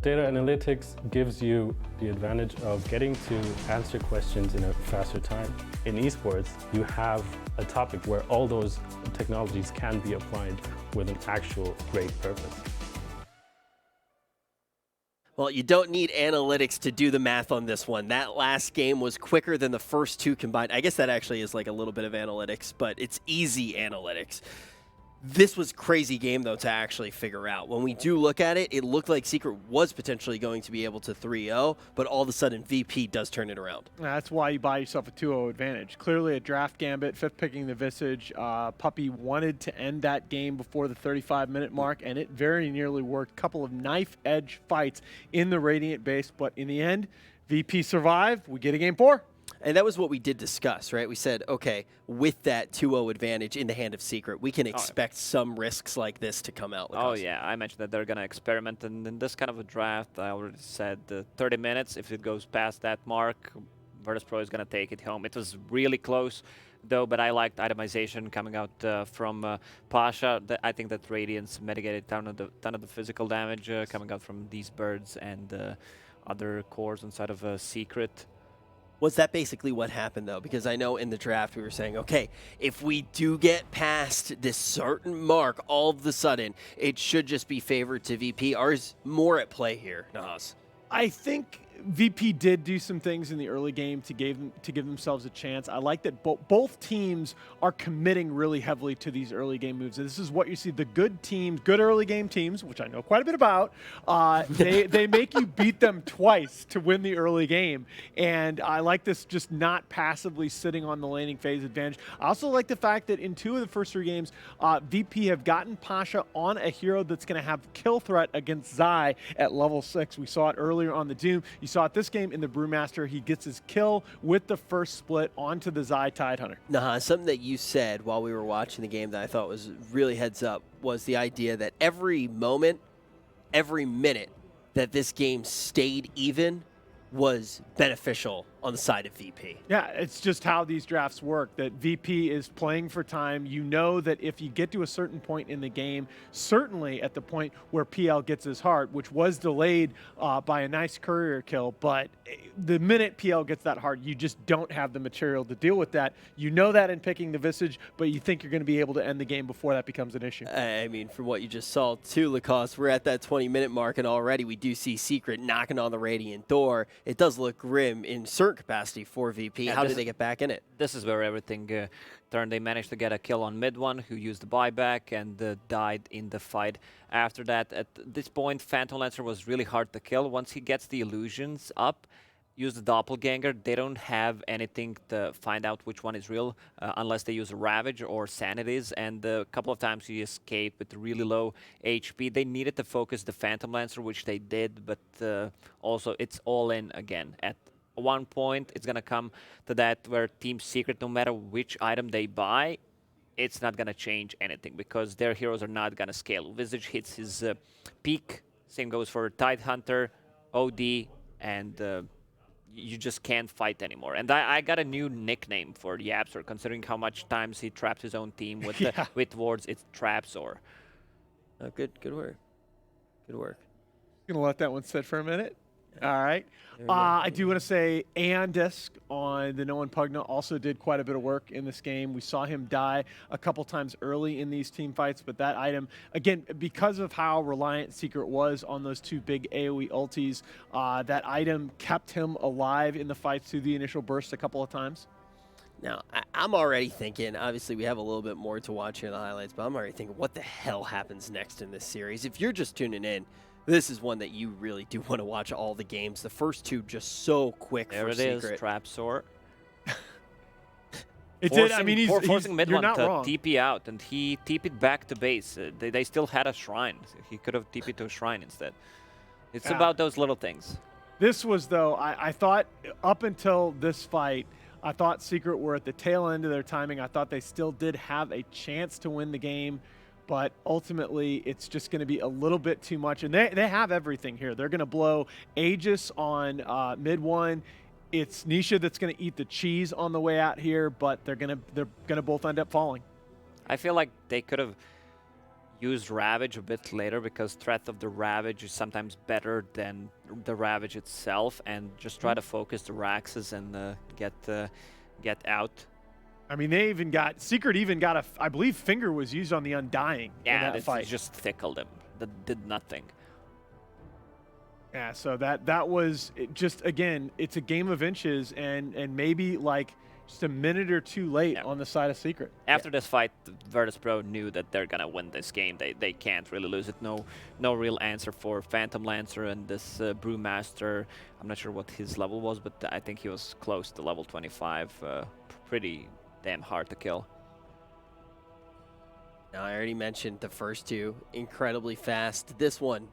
Data analytics gives you the advantage of getting to answer questions in a faster time. In esports, you have a topic where all those technologies can be applied with an actual great purpose. Well, you don't need analytics to do the math on this one. That last game was quicker than the first two combined. I guess that actually is like a little bit of analytics, but it's easy analytics. This was a crazy game, though, to actually figure out. When we do look at it, it looked like Secret was potentially going to be able to 3-0, but all of a sudden, VP does turn it around. That's why you buy yourself a 2-0 advantage. Clearly a draft gambit, fifth picking the Visage. Puppey wanted to end that game before the 35-minute mark, and it very nearly worked. Couple of knife-edge fights in the Radiant base, but in the end, VP survived. We get a game 4. And that was what we did discuss, right? We said, okay, with that 2-0 advantage in the hand of Secret, we can expect some risks like this to come out. Oh, yeah. I mentioned that they're going to experiment. And in this kind of a draft, I already said 30 minutes. If it goes past that mark, Virtus.pro is going to take it home. It was really close, though, but I liked itemization coming out from Pasha. I think that Radiance mitigated ton of the physical damage coming out from these birds and other cores inside of Secret. Was that basically what happened, though? Because I know in the draft we were saying, okay, if we do get past this certain mark, all of a sudden, it should just be favored to VP. Or is more at play here, Nahas? I think VP did do some things in the early game to give themselves a chance. I like that both teams are committing really heavily to these early game moves. And this is what you see. The good teams, good early game teams, which I know quite a bit about, they make you beat them twice to win the early game. And I like this just not passively sitting on the laning phase advantage. I also like the fact that in 2 of the first 3 games, VP have gotten Pasha on a hero that's going to have kill threat against Zai at level 6. We saw it earlier on the Doom. You saw it this game in the Brewmaster. He gets his kill with the first split onto the Zai Tidehunter. Nah, something that you said while we were watching the game that I thought was really heads up was the idea that every moment, every minute that this game stayed even was beneficial on the side of VP. Yeah, it's just how these drafts work, that VP is playing for time. You know that if you get to a certain point in the game, certainly at the point where PL gets his heart, which was delayed by a nice courier kill, but the minute PL gets that heart, you just don't have the material to deal with that. You know that in picking the Visage, but you think you're going to be able to end the game before that becomes an issue. I mean, from what you just saw too, Lacoste, we're at that 20-minute mark, and already we do see Secret knocking on the Radiant door. It does look grim in certain capacity for VP. How did they get back in it? This is where everything turned. They managed to get a kill on mid one, who used the buyback and died in the fight. After that, at this point, Phantom Lancer was really hard to kill. Once he gets the illusions up, use the Doppelganger, they don't have anything to find out which one is real unless they use a Ravage or Sanities, and a couple of times he escaped with really low HP. They needed to focus the Phantom Lancer, which they did, but also it's all in again. At one point, it's going to come to that where Team Secret, no matter which item they buy, it's not going to change anything because their heroes are not going to scale. Visage hits his peak, same goes for Tidehunter, OD, and you just can't fight anymore. And I got a new nickname for Yapster, considering how much times he trapped his own team with with wards. It's Trapzor. Good work. Good work. Gonna let that one sit for a minute. All right. I do want to say Aeon on the No One Pugna also did quite a bit of work in this game. We saw him die a couple times early in these team fights, but that item, again, because of how reliant Secret was on those 2 big AoE ultis, that item kept him alive in the fights through the initial burst a couple of times. Now, I'm already thinking, obviously we have a little bit more to watch here in the highlights, but I'm already thinking, what the hell happens next in this series? If you're just tuning in, this is one that you really do want to watch all the games. The first 2 just so quick there for it Secret. Is, Trapzor. It did. I mean, forcing mid you're one not to wrong. TP out, and he TP'd back to base. They still had a shrine. He could have TP'd to a shrine instead. It's about those little things. This was, though, I thought up until this fight, I thought Secret were at the tail end of their timing. I thought they still did have a chance to win the game, but ultimately it's just going to be a little bit too much. And they have everything here. They're going to blow Aegis on mid one. It's Nisha that's going to eat the cheese on the way out here, but they're going to both end up falling. I feel like they could have used Ravage a bit later because threat of the Ravage is sometimes better than the Ravage itself, and just try to focus the Raxes and get out. I mean, Secret even got I believe Finger was used on the Undying in that fight. Just tickled him. That did nothing. Yeah, so that was just, again, it's a game of inches, and maybe like just a minute or two late on the side of Secret. After this fight, Virtus.pro knew that they're gonna win this game. They can't really lose it. No real answer for Phantom Lancer and this Brewmaster. I'm not sure what his level was, but I think he was close to level 25. Pretty damn hard to kill. Now, I already mentioned the first two, incredibly fast. This one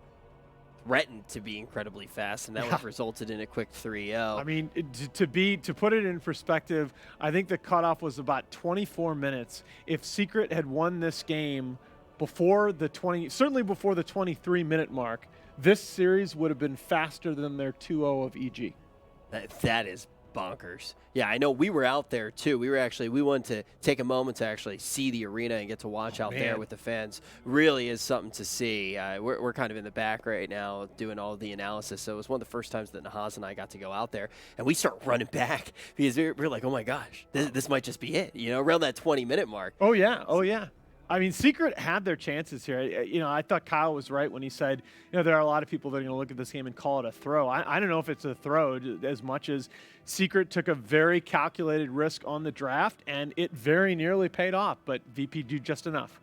threatened to be incredibly fast, and that one resulted in a quick 3-0. I mean, to put it in perspective, I think the cutoff was about 24 minutes. If Secret had won this game before the certainly before the 23-minute mark, this series would have been faster than their 2-0 of EG. That is bonkers. Yeah, I know we were out there too. We wanted to take a moment to actually see the arena and get to watch out there with the fans. Really is something to see. We're kind of in the back right now doing all the analysis. So it was one of the first times that Nahaz and I got to go out there, and we start running back because we're like, oh my gosh, this might just be it. You know, around that 20-minute mark. Oh yeah, oh yeah. I mean, Secret had their chances here. You know, I thought Kyle was right when he said, you know, there are a lot of people that are going to look at this game and call it a throw. I don't know if it's a throw as much as Secret took a very calculated risk on the draft, and it very nearly paid off, but VP do just enough.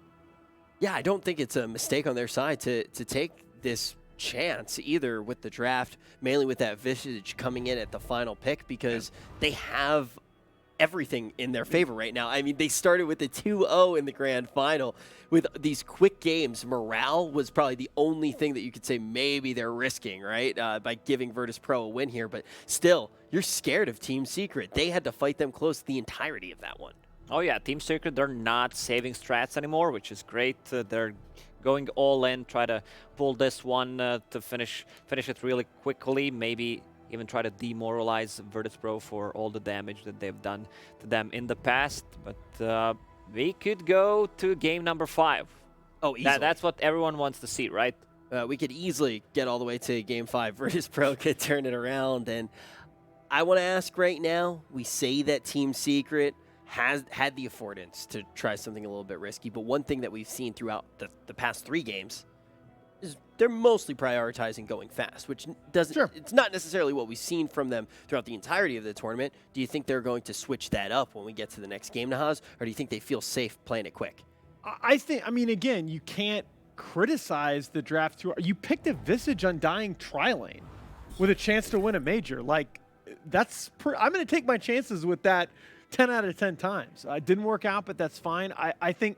Yeah, I don't think it's a mistake on their side to take this chance either with the draft, mainly with that Visage coming in at the final pick, because they have everything in their favor right now. I mean, they started with a 2-0 in the grand final with these quick games. Morale was probably the only thing that you could say maybe they're risking, right, by giving Virtus.pro a win here. But still, you're scared of Team Secret. They had to fight them close the entirety of that one. Oh yeah, Team Secret, they're not saving strats anymore, which is great. They're going all in, try to pull this one to finish it really quickly, maybe even try to demoralize Virtus.pro for all the damage that they've done to them in the past. But we could go to game number 5. Oh, easily. That's what everyone wants to see, right? We could easily get all the way to game 5. Virtus.pro could turn it around. And I want to ask right now, we say that Team Secret has had the affordance to try something a little bit risky, but one thing that we've seen throughout the past 3 games is they're mostly prioritizing going fast, which doesn't, it's not necessarily what we've seen from them throughout the entirety of the tournament. Do you think they're going to switch that up when we get to the next game, Nahaz, or do you think they feel safe playing it quick? I mean, again, you can't criticize the draft too. You picked a Visage Undying tri-lane with a chance to win a major. Like, I'm going to take my chances with that 10 out of 10 times. It didn't work out, but that's fine. I think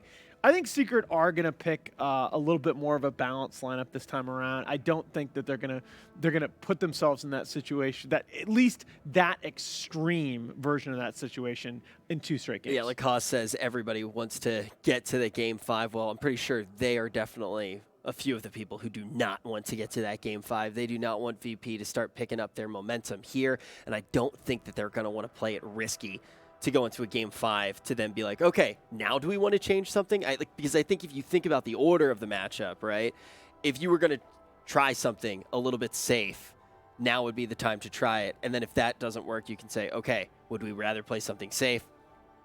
Secret are going to pick a little bit more of a balanced lineup this time around. I don't think that they're going to put themselves in that situation, that at least that extreme version of that situation in 2 straight games. Yeah, like Haas says, everybody wants to get to the game 5. Well, I'm pretty sure they are definitely a few of the people who do not want to get to that game 5. They do not want VP to start picking up their momentum here, and I don't think that they're going to want to play it risky to go into a game 5 to then be like, okay, now do we want to change something? Because I think if you think about the order of the matchup, right, if you were going to try something a little bit safe, now would be the time to try it. And then if that doesn't work, you can say, okay, would we rather play something safe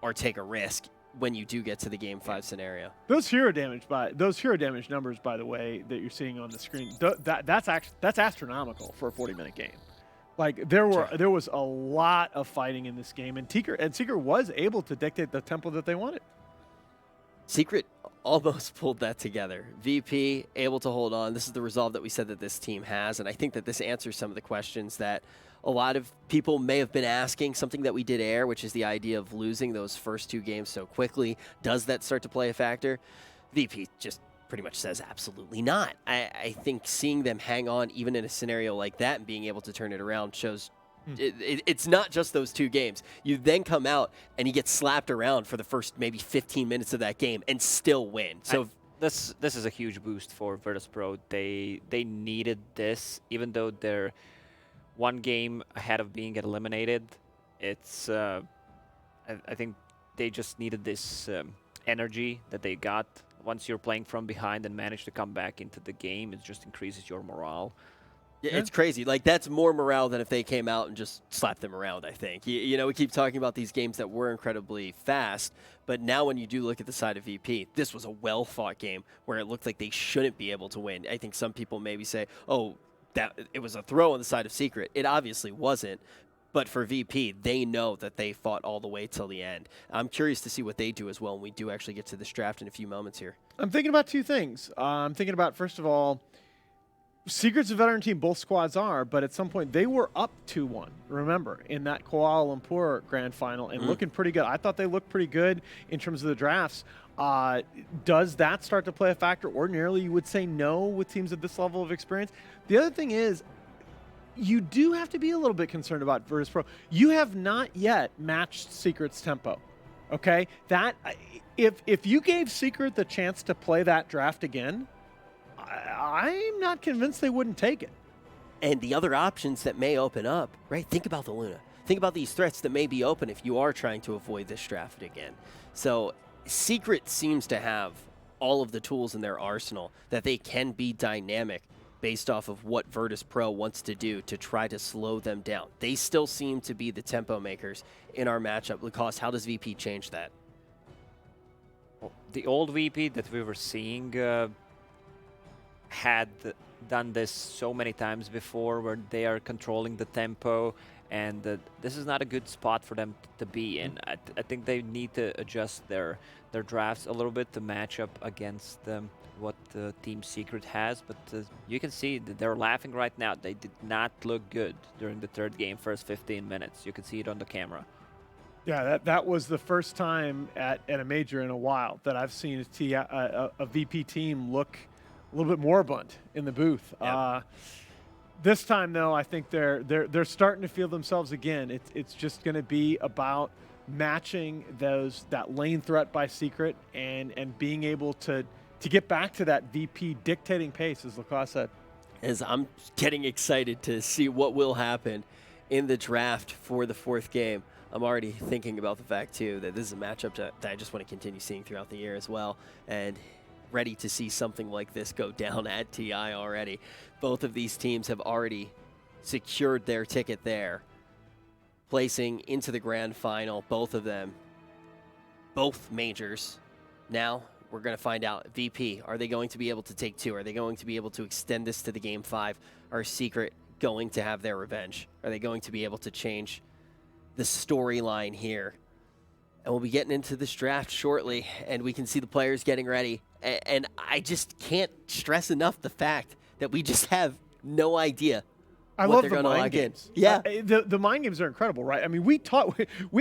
or take a risk when you do get to the game 5 scenario? Those hero damage numbers, by the way, that you're seeing on the screen, that's astronomical for a 40-minute game. Like, there was a lot of fighting in this game, and Secret was able to dictate the tempo that they wanted. Secret almost pulled that together. VP able to hold on. This is the resolve that we said that this team has, and I think that this answers some of the questions that a lot of people may have been asking something that we did air, which is the idea of losing those first 2 games so quickly. Does that start to play a factor? VP just pretty much says absolutely not. I think seeing them hang on even in a scenario like that and being able to turn it around shows it's not just those 2 games. You then come out and you get slapped around for the first maybe 15 minutes of that game and still win. So this is a huge boost for Virtus.pro. They needed this, even though they're 1 game ahead of being eliminated. It's I think they just needed this energy that they got. Once you're playing from behind and manage to come back into the game, it just increases your morale. Yeah, it's crazy. Like, that's more morale than if they came out and just slapped them around, I think. You know, we keep talking about these games that were incredibly fast, but now when you do look at the side of VP, this was a well-fought game where it looked like they shouldn't be able to win. I think some people maybe say, oh, that it was a throw on the side of Secret. It obviously wasn't. But for VP, they know that they fought all the way till the end. I'm curious to see what they do as well when we do actually get to this draft in a few moments here. I'm thinking about 2 things. I'm thinking about, first of all, Secret's a veteran team, both squads are, but at some point they were up 2-1, remember, in that Kuala Lumpur grand final and looking pretty good. I thought they looked pretty good in terms of the drafts. Does that start to play a factor? Ordinarily, you would say no with teams at this level of experience. The other thing is, you do have to be a little bit concerned about Virtus.pro. You have not yet matched Secret's tempo, okay? That if you gave Secret the chance to play that draft again, I'm not convinced they wouldn't take it. And the other options that may open up, right? Think about the Luna. Think about these threats that may be open if you are trying to avoid this draft again. So Secret seems to have all of the tools in their arsenal that they can be dynamic based off of what Virtus.pro wants to do to try to slow them down. They still seem to be the tempo makers in our matchup. Lacoste, how does VP change that? Well, the old VP that we were seeing had done this so many times before, where they are controlling the tempo, and this is not a good spot for them to be in. I think they need to adjust their drafts a little bit to match up against what Team Secret has, but you can see that they're laughing right now. They did not look good during the 3rd game, first 15 minutes. You can see it on the camera. Yeah, that was the first time at a major in a while that I've seen a VP team look a little bit moribund in the booth. Yep. This time, though, I think they're starting to feel themselves again. It's just going to be about matching that lane threat by Secret and being able to get back to that VP dictating pace, as Lacoste said. As I'm getting excited to see what will happen in the draft for the 4th game. I'm already thinking about the fact, too, that this is a matchup that I just want to continue seeing throughout the year as well. And ready to see something like this go down at TI already. Both of these teams have already secured their ticket there, placing into the grand final, both of them, both majors. Now we're going to find out, VP, are they going to be able to take 2? Are they going to be able to extend this to the game 5? Are Secret going to have their revenge? Are they going to be able to change the storyline here? And we'll be getting into this draft shortly, and we can see the players getting ready. And I just can't stress enough the fact that we just have no idea I what love they're the going to mind log games. in. Yeah. The mind games are incredible, right? I mean, we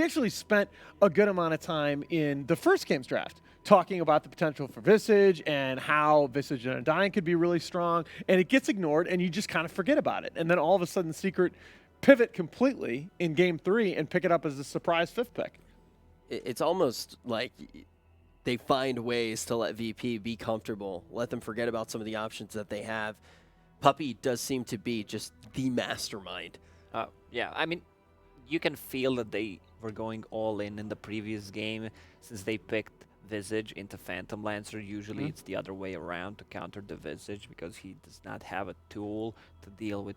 actually spent a good amount of time in the first game's draft talking about the potential for Visage and how Visage and Undying could be really strong, and it gets ignored, and you just kind of forget about it. And then all of a sudden, Secret pivot completely in Game 3 and pick it up as a surprise 5th pick. It's almost like they find ways to let VP be comfortable, let them forget about some of the options that they have. Puppy does seem to be just the mastermind. Yeah, I mean, you can feel that they were going all in the previous game, since they picked Visage into Phantom Lancer. Usually it's the other way around to counter the Visage, because he does not have a tool to deal with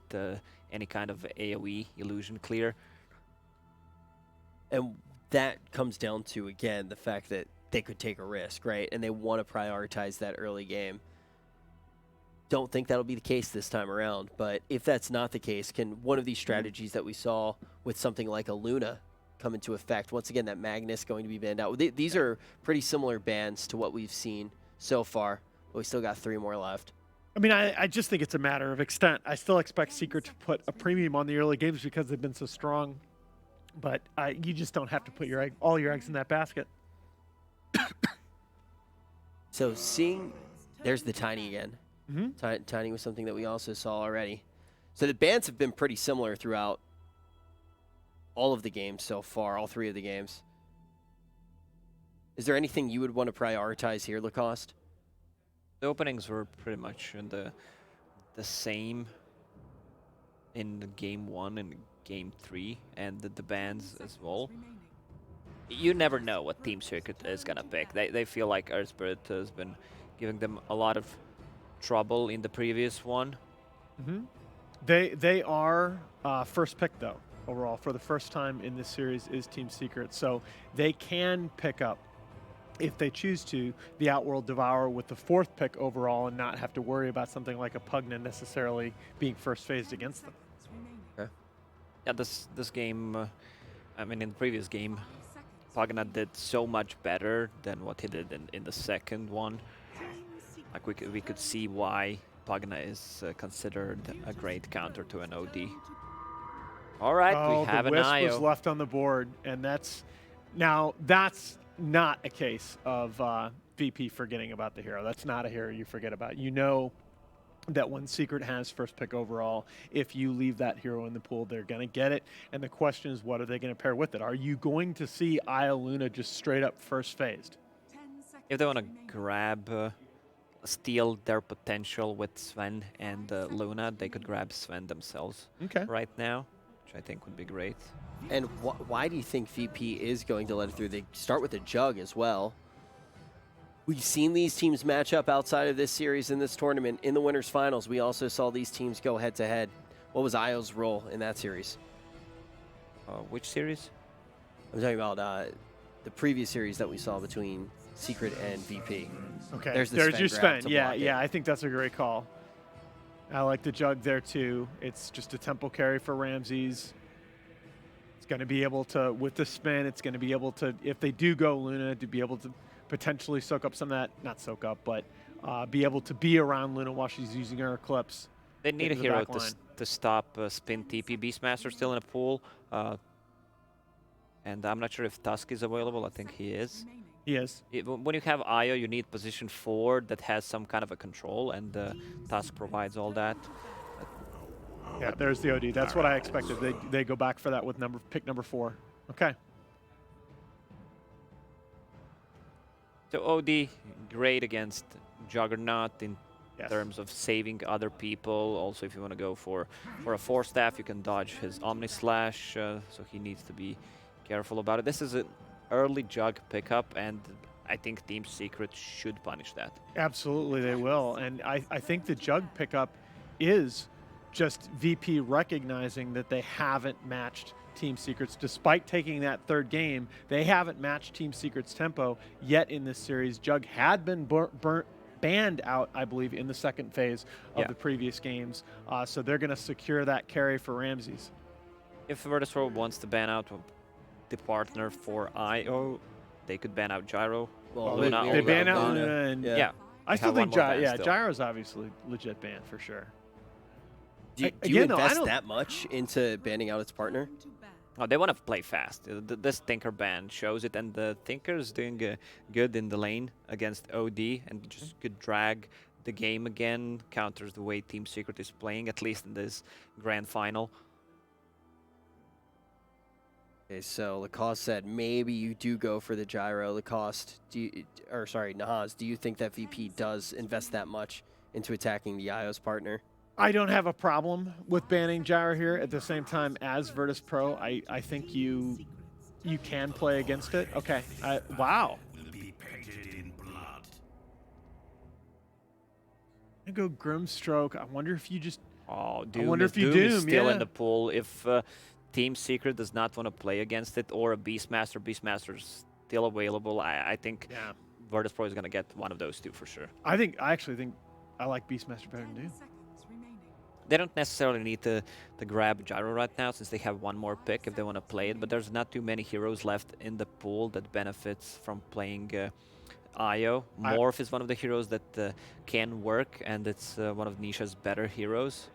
any kind of AoE illusion clear. And that comes down to, again, the fact that they could take a risk, right? And they want to prioritize that early game. Don't think that'll be the case this time around, but if that's not the case, can one of these strategies that we saw with something like a Luna come into effect? Once again, that Magnus going to be banned out. These are pretty similar bans to what we've seen so far, but we still got 3 more left. I mean, I just think it's a matter of extent. I still expect Secret to put a premium on the early games because they've been so strong. But you just don't have to put all your eggs in that basket. So there's the Tiny again. Tiny was something that we also saw already. So the bans have been pretty similar throughout all of the games so far, all 3 of the games. Is there anything you would want to prioritize here, Lacoste? The openings were pretty much in the same in the game 1 and game 3, and the bans as well. You never know what Team Secret is gonna pick. They feel like Earth Spirit has been giving them a lot of trouble in the previous one. They are first pick though overall for the first time in this series is Team Secret, so they can pick up, if they choose to, the Outworld Devourer with the 4th pick overall and not have to worry about something like a Pugna necessarily being first phased against them. Okay. Yeah, this game, I mean, in the previous game, Pugna did so much better than what he did in the second one. Like we could see why Pugna is considered a great counter to an OD. All right, we have the an Wisp IO. was left on the board, and that's not a case of VP forgetting about the hero. That's not a hero you forget about. You know that when Secret has first pick overall, if you leave that hero in the pool, they're going to get it. And the question is, what are they going to pair with it? Are you going to see Io Luna just straight up first phased? If they want to grab, steal their potential with Sven and Luna, they could grab Sven themselves right now, which I think would be great. And why do you think VP is going to let it through? They start with a Jug as well. We've seen these teams match up outside of this series in this tournament. In the winners finals, we also saw these teams go head to head. What was Io's role in that series? Which series? I'm talking about the previous series that we saw between Secret and VP. Okay, there's your Sven. Sven. Yeah, I think that's a great call. I like the Jug there too. It's just a tempo carry for Ramses. It's going to be able to, with the spin, it's going to be able to, if they do go Luna, to be able to potentially soak up some of that, not soak up, but be able to be around Luna while she's using her Eclipse. They need a hero to stop Spin TP. Beastmaster still in a pool. And I'm not sure if Tusk is available. I think he is. He is. When you have Io, you need position 4 that has some kind of a control, and Tusk provides all that. Yeah, there's the OD. That's what I expected. They go back for that with pick number 4. Okay. So OD, great against Juggernaut in terms of saving other people. Also, if you want to go for a 4-staff, you can dodge his Omni Slash, so he needs to be careful about it. This is an early Jug pickup, and I think Team Secret should punish that. Absolutely, they will. And I think the Jug pickup is just VP recognizing that they haven't matched Team Secret's. Despite taking that 3rd game, they haven't matched Team Secret's tempo yet in this series. Jug had been banned out, I believe, in the 2nd phase of the previous games. So they're going to secure that carry for Ramses. If Virtus.pro wants to ban out the partner for IO, they could ban out Gyro. Well, Luna they ban out Luna, and I still think Gyro's obviously legit ban for sure. Do you invest that much into banning out its partner? Oh, they want to play fast. This Tinker ban shows it, and the Tinker is doing good in the lane against OD, and just could drag the game again, counters the way Team Secret is playing, at least in this grand final. Okay, so Lacoste said maybe you do go for the Gyro. Lacoste, Nahaz, do you think that VP does invest that much into attacking the IO's partner? I don't have a problem with banning Gyro here. At the same time, as Virtus.pro, I think you can play against it. Okay. Wow. I go Grimstroke. I wonder if you just. Oh, Doom. I wonder if you Doom is Doom. Still in the pool. If Team Secret does not want to play against it, or a Beastmaster, Beastmaster's still available. I think Virtus.pro is going to get one of those two for sure. I actually think I like Beastmaster better than Doom. They don't necessarily need to grab Gyro right now, since they have one more pick if they want to play it, but there's not too many heroes left in the pool that benefits from playing IO. Morph is one of the heroes that can work, and it's one of Nisha's better heroes.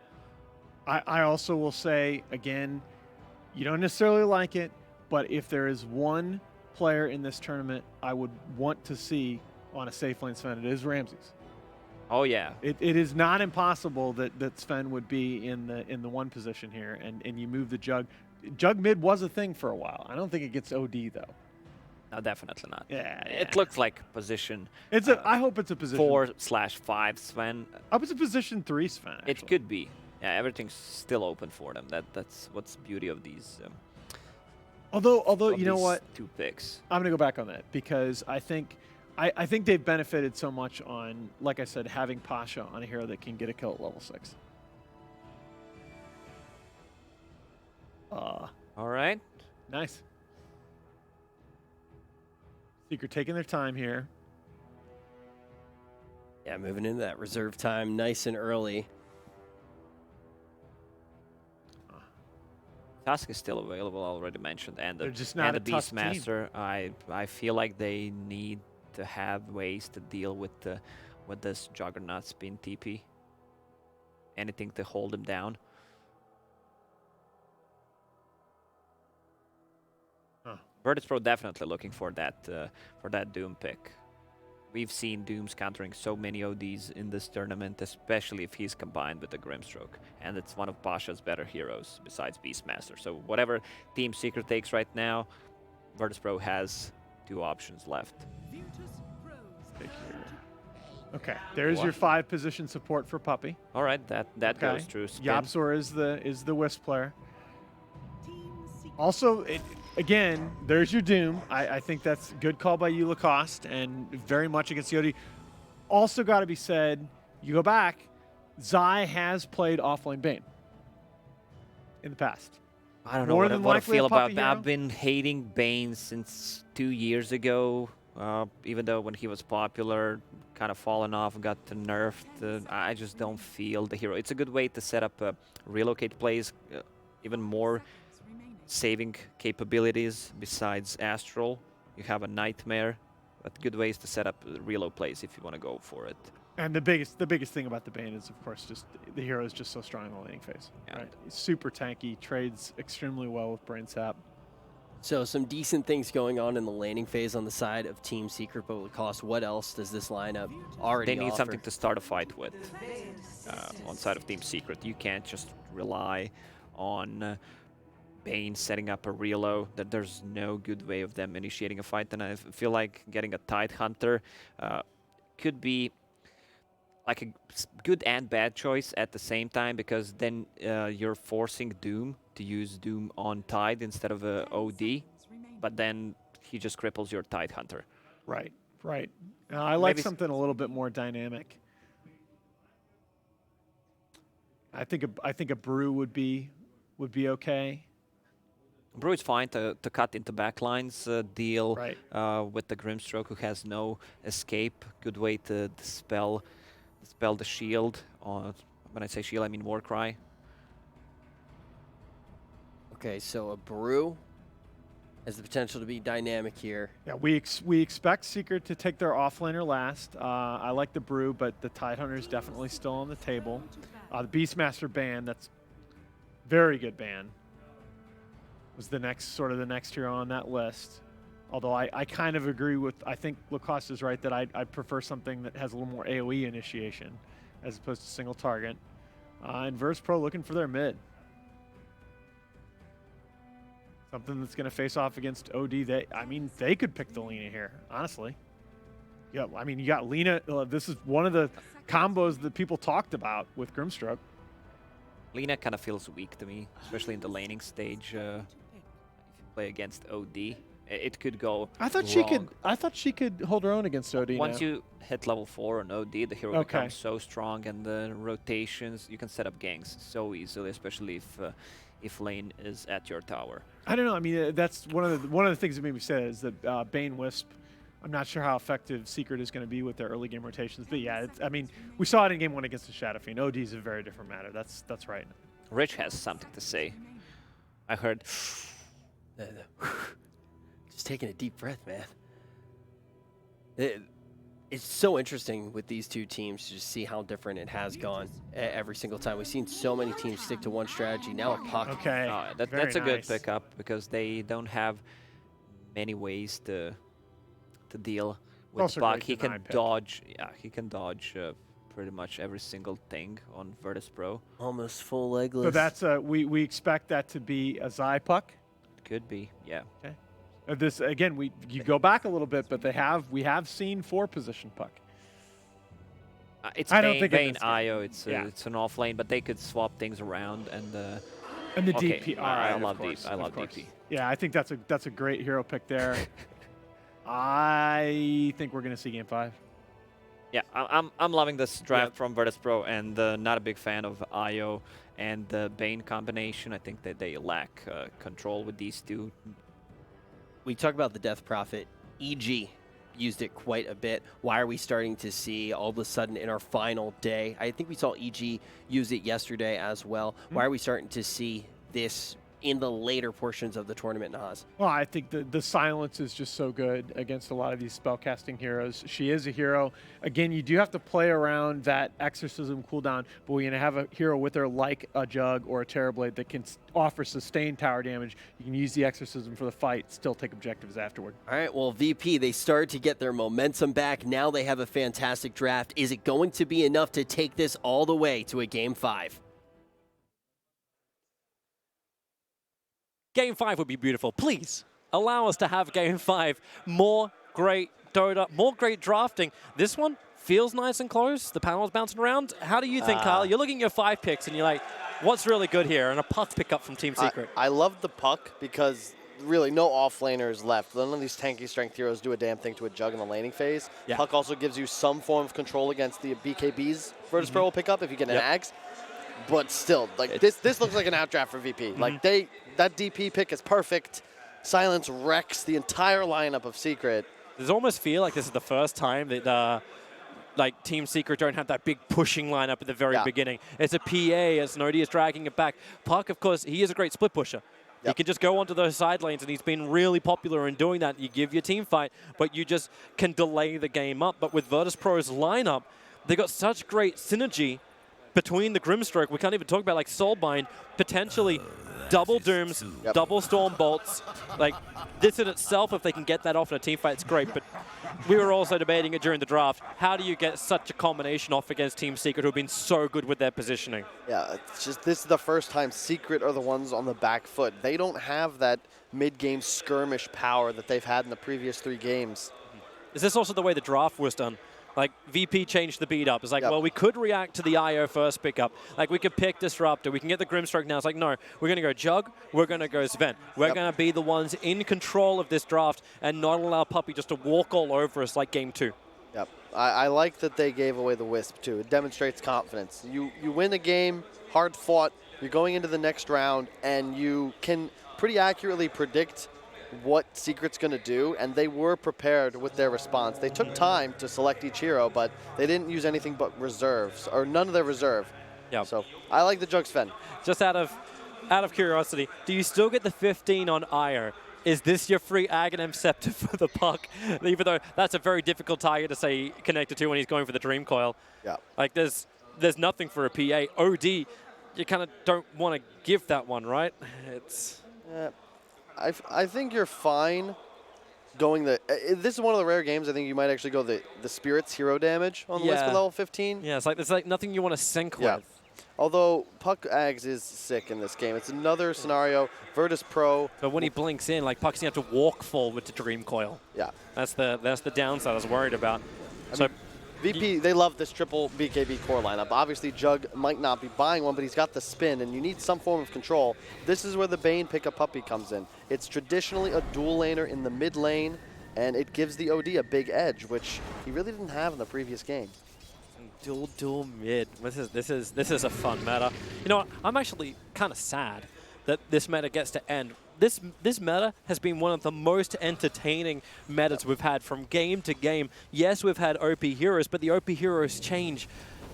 I also will say, again, you don't necessarily like it, but if there is one player in this tournament I would want to see on a safe lane Sven, it is Ramses. Oh yeah. It is not impossible that Sven would be in the one position here, and you move the Jug. Jug mid was a thing for a while. I don't think it gets OD though. No, definitely not. Yeah, It looks like position. It's I hope it's a position 4/5 Sven. I hope it's a position 3 Sven. Actually. It could be. Yeah, everything's still open for them. That's what's beauty of these. Although you know what, 2 picks. I'm gonna go back on that because I think they've benefited so much on, like I said, having Pasha on a hero that can get a kill at level 6. All right. Nice. Secret taking their time here. Yeah, moving into that reserve time nice and early. Tusk is still available, already mentioned, and They're just not and the a Tusk team. Beastmaster. I feel like they need to have ways to deal with this Juggernaut spin TP. Anything to hold him down. Virtus.pro definitely looking for that Doom pick. We've seen Dooms countering so many ODs in this tournament, especially if he's combined with the Grimstroke. And it's one of Pasha's better heroes besides Beastmaster. So whatever Team Secret takes right now, Virtus.pro has 2 options left. Okay, there's your 5 position support for Puppey. All right, that goes through spin. Yapsor is the Wisp player. Also, again, there's your Doom. I think that's a good call by you, Lacoste, and very much against the OD. Also got to be said, you go back, Zai has played offlane Bane in the past. I don't know what I feel about that. I've been hating Bane since 2 years ago, even though when he was popular, kind of fallen off, got nerfed. I just don't feel the hero. It's a good way to set up relocate plays, even more saving capabilities besides Astral. You have a Nightmare, but good ways to set up reload plays if you want to go for it. And the biggest thing about the Bane is, of course, just the hero is just so strong in the laning phase. Yeah. Right? He's super tanky, trades extremely well with Brain Sap. So some decent things going on in the laning phase on the side of Team Secret, but with cost, what else does this lineup already They need offer? something to start a fight with on side of Team Secret. You can't just rely on Bane setting up a reload. There's no good way of them initiating a fight, and I feel like getting a Tidehunter could be like a good and bad choice at the same time, because then you're forcing Doom to use Doom on Tide instead of a OD, but then he just cripples your Tidehunter. Right, right. I like something a little bit more dynamic. I think a Brew would be okay. Brew is fine to cut into backlines, deal Right. with the Grimstroke, who has no escape. Good way to dispel the shield. When I say shield, I mean Warcry. Okay, so a Brew has the potential to be dynamic here. Yeah, we expect Secret to take their offlaner last. I like the Brew, but the Tidehunter is definitely still on the table. The Beastmaster ban, that's very good ban, was the next hero on that list. Although I kind of agree with, I think Lacoste is right that I'd prefer something that has a little more AoE initiation as opposed to single target. And Virtus.pro looking for their mid. Something that's going to face off against OD. They could pick the Lina here, honestly. Yeah, I mean, you got Lina. This is one of the combos that people talked about with Grimstroke. Lina kind of feels weak to me, especially in the laning stage. If you play against OD, it could go I thought she could hold her own against OD. Once you hit level 4 on OD, the hero becomes so strong, and the rotations, you can set up ganks so easily, especially if lane is at your tower. I don't know. I mean, that's one of the things that made me say is that Bane Wisp. I'm not sure how effective Secret is going to be with their early game rotations, but yeah, I mean, we saw it in game 1 against the Shadow Fiend. OD is a very different matter. That's right. Rich has something to say. I heard. Just taking a deep breath, man. It's so interesting with these two teams to just see how different it has gone every single time. We've seen so many teams stick to one strategy. Now a Puck. Okay. That's a good pickup because they don't have many ways to deal with Also a Puck. great He can design pick. dodge. Yeah, he can dodge pretty much every single thing on Virtus.pro. Almost full legless. So that's we expect that to be a Zai Puck. Could be, yeah. Okay. This again, you go back a little bit, but we have seen 4-position Puck. It's I don't think in Bane this game. IO. It's Yeah. it's an off lane, but they could swap things around and. And the Okay, DP. I of love course, I love of course. DP. Yeah, I think that's a great hero pick there. I think we're gonna see Game 5. Yeah, I'm loving this draft from Virtus.pro, and not a big fan of IO and the Bane combination. I think that they lack control with these two. We talk about the Death Prophet. EG used it quite a bit. Why are we starting to see all of a sudden in our final day? I think we saw EG use it yesterday as well. Why are we starting to see this in the later portions of the tournament, Naz? Well, I think the silence is just so good against a lot of these spellcasting heroes. She is a hero. Again, you do have to play around that exorcism cooldown, but when you have a hero with her like a Jug or a Terrorblade that can offer sustained tower damage, you can use the exorcism for the fight, still take objectives afterward. All right, well, VP, they started to get their momentum back. Now they have a fantastic draft. Is it going to be enough to take this all the way to a Game 5? Game 5 would be beautiful. Please allow us to have Game 5. More great Dota, more great drafting. This one feels nice and close. The panel's bouncing around. How do you think, Kyle? You're looking at your 5 picks and you're like, what's really good here? And a Puck pickup from Team Secret. I love the Puck because really no off-laners left. None of these tanky strength heroes do a damn thing to a Jug in the laning phase. Yeah. Puck also gives you some form of control against the BKBs Virtus.pro will pick up if you get an Ags. But still, like this looks like an outdraft for VP. Like that DP pick is perfect. Silence wrecks the entire lineup of Secret. Does almost feel like this is the first time that like Team Secret don't have that big pushing lineup at the very beginning. It's a PA as Nodi is dragging it back. Puck, of course, he is a great split pusher. He can just go onto those side lanes, and he's been really popular in doing that. You give your team fight, but you just can delay the game up. But with Virtus.pro's lineup, they got such great synergy between the Grimstroke. We can't even talk about like Soulbind, potentially double Dooms, double Storm Bolts. Like this in itself, if they can get that off in a team fight, it's great. But we were also debating it during the draft. How do you get such a combination off against Team Secret, who have been so good with their positioning? Yeah, it's just this is the first time Secret are the ones on the back foot. They don't have that mid-game skirmish power that they've had in the previous 3 games. Is this also the way the draft was done? Like, VP changed the beat up. It's like, well, we could react to the IO first pickup. Like, we could pick Disruptor. We can get the Grimstroke now. It's like, no, we're going to go Jug. We're going to go Sven. We're going to be the ones in control of this draft and not allow Puppy just to walk all over us like Game 2. Yep. I like that they gave away the Wisp, too. It demonstrates confidence. You win a game, hard fought. You're going into the next round, and you can pretty accurately predict what Secret's going to do, and they were prepared with their response. They took time to select each hero, but they didn't use anything but reserves, or none of their reserve. Yep. So I like the Jug Sven. Just out of curiosity, do you still get the 15 on IO? Is this your free Aghanim Scepter for the Puck? Even though that's a very difficult target to say connected to when he's going for the Dream Coil. Yeah. Like there's nothing for a PA. OD, you kind of don't want to give that one, right? It's... I think you're fine going the... this is one of the rare games I think you might actually go the Spirit's hero damage on the list with level 15. Yeah, it's like nothing you want to sync with. Although Puck Ags is sick in this game. It's another scenario. Virtus.pro. But when he blinks in, like Puck's going to have to walk forward to Dream Coil. Yeah. That's the downside I was worried about. I mean, VP, they love this triple BKB core lineup. Obviously, Jug might not be buying one, but he's got the spin, and you need some form of control. This is where the Bane pick-up Puppy comes in. It's traditionally a dual laner in the mid lane, and it gives the OD a big edge, which he really didn't have in the previous game. Dual mid. This is a fun meta. You know what? I'm actually kind of sad that this meta gets to end. This meta has been one of the most entertaining metas we've had from game to game. Yes, we've had OP heroes, but the OP heroes change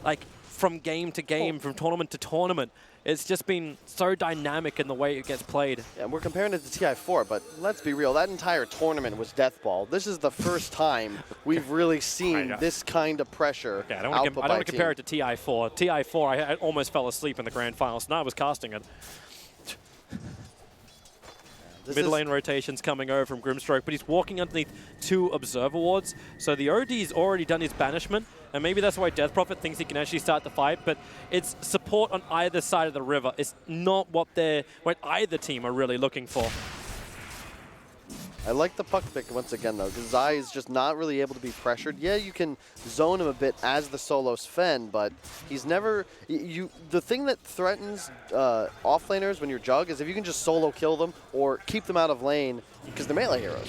like from game to game, from tournament to tournament. It's just been so dynamic in the way it gets played. Yeah, and we're comparing it to TI4, but let's be real, that entire tournament was death ball. This is the first time we've really seen this kind of pressure. Yeah, I don't want to compare it to TI4. TI4, I almost fell asleep in the grand finals, and I was casting it. Mid lane rotations coming over from Grimstroke, but he's walking underneath 2 Observer wards. So the OD's already done his banishment, and maybe that's why Death Prophet thinks he can actually start the fight, but it's support on either side of the river. It's not what either team are really looking for. I like the puck pick once again, though, because Zai is just not really able to be pressured. Yeah, you can zone him a bit as the solo Sven, but he's never... The thing that threatens offlaners when you're Jug is if you can just solo kill them or keep them out of lane, because they're melee heroes.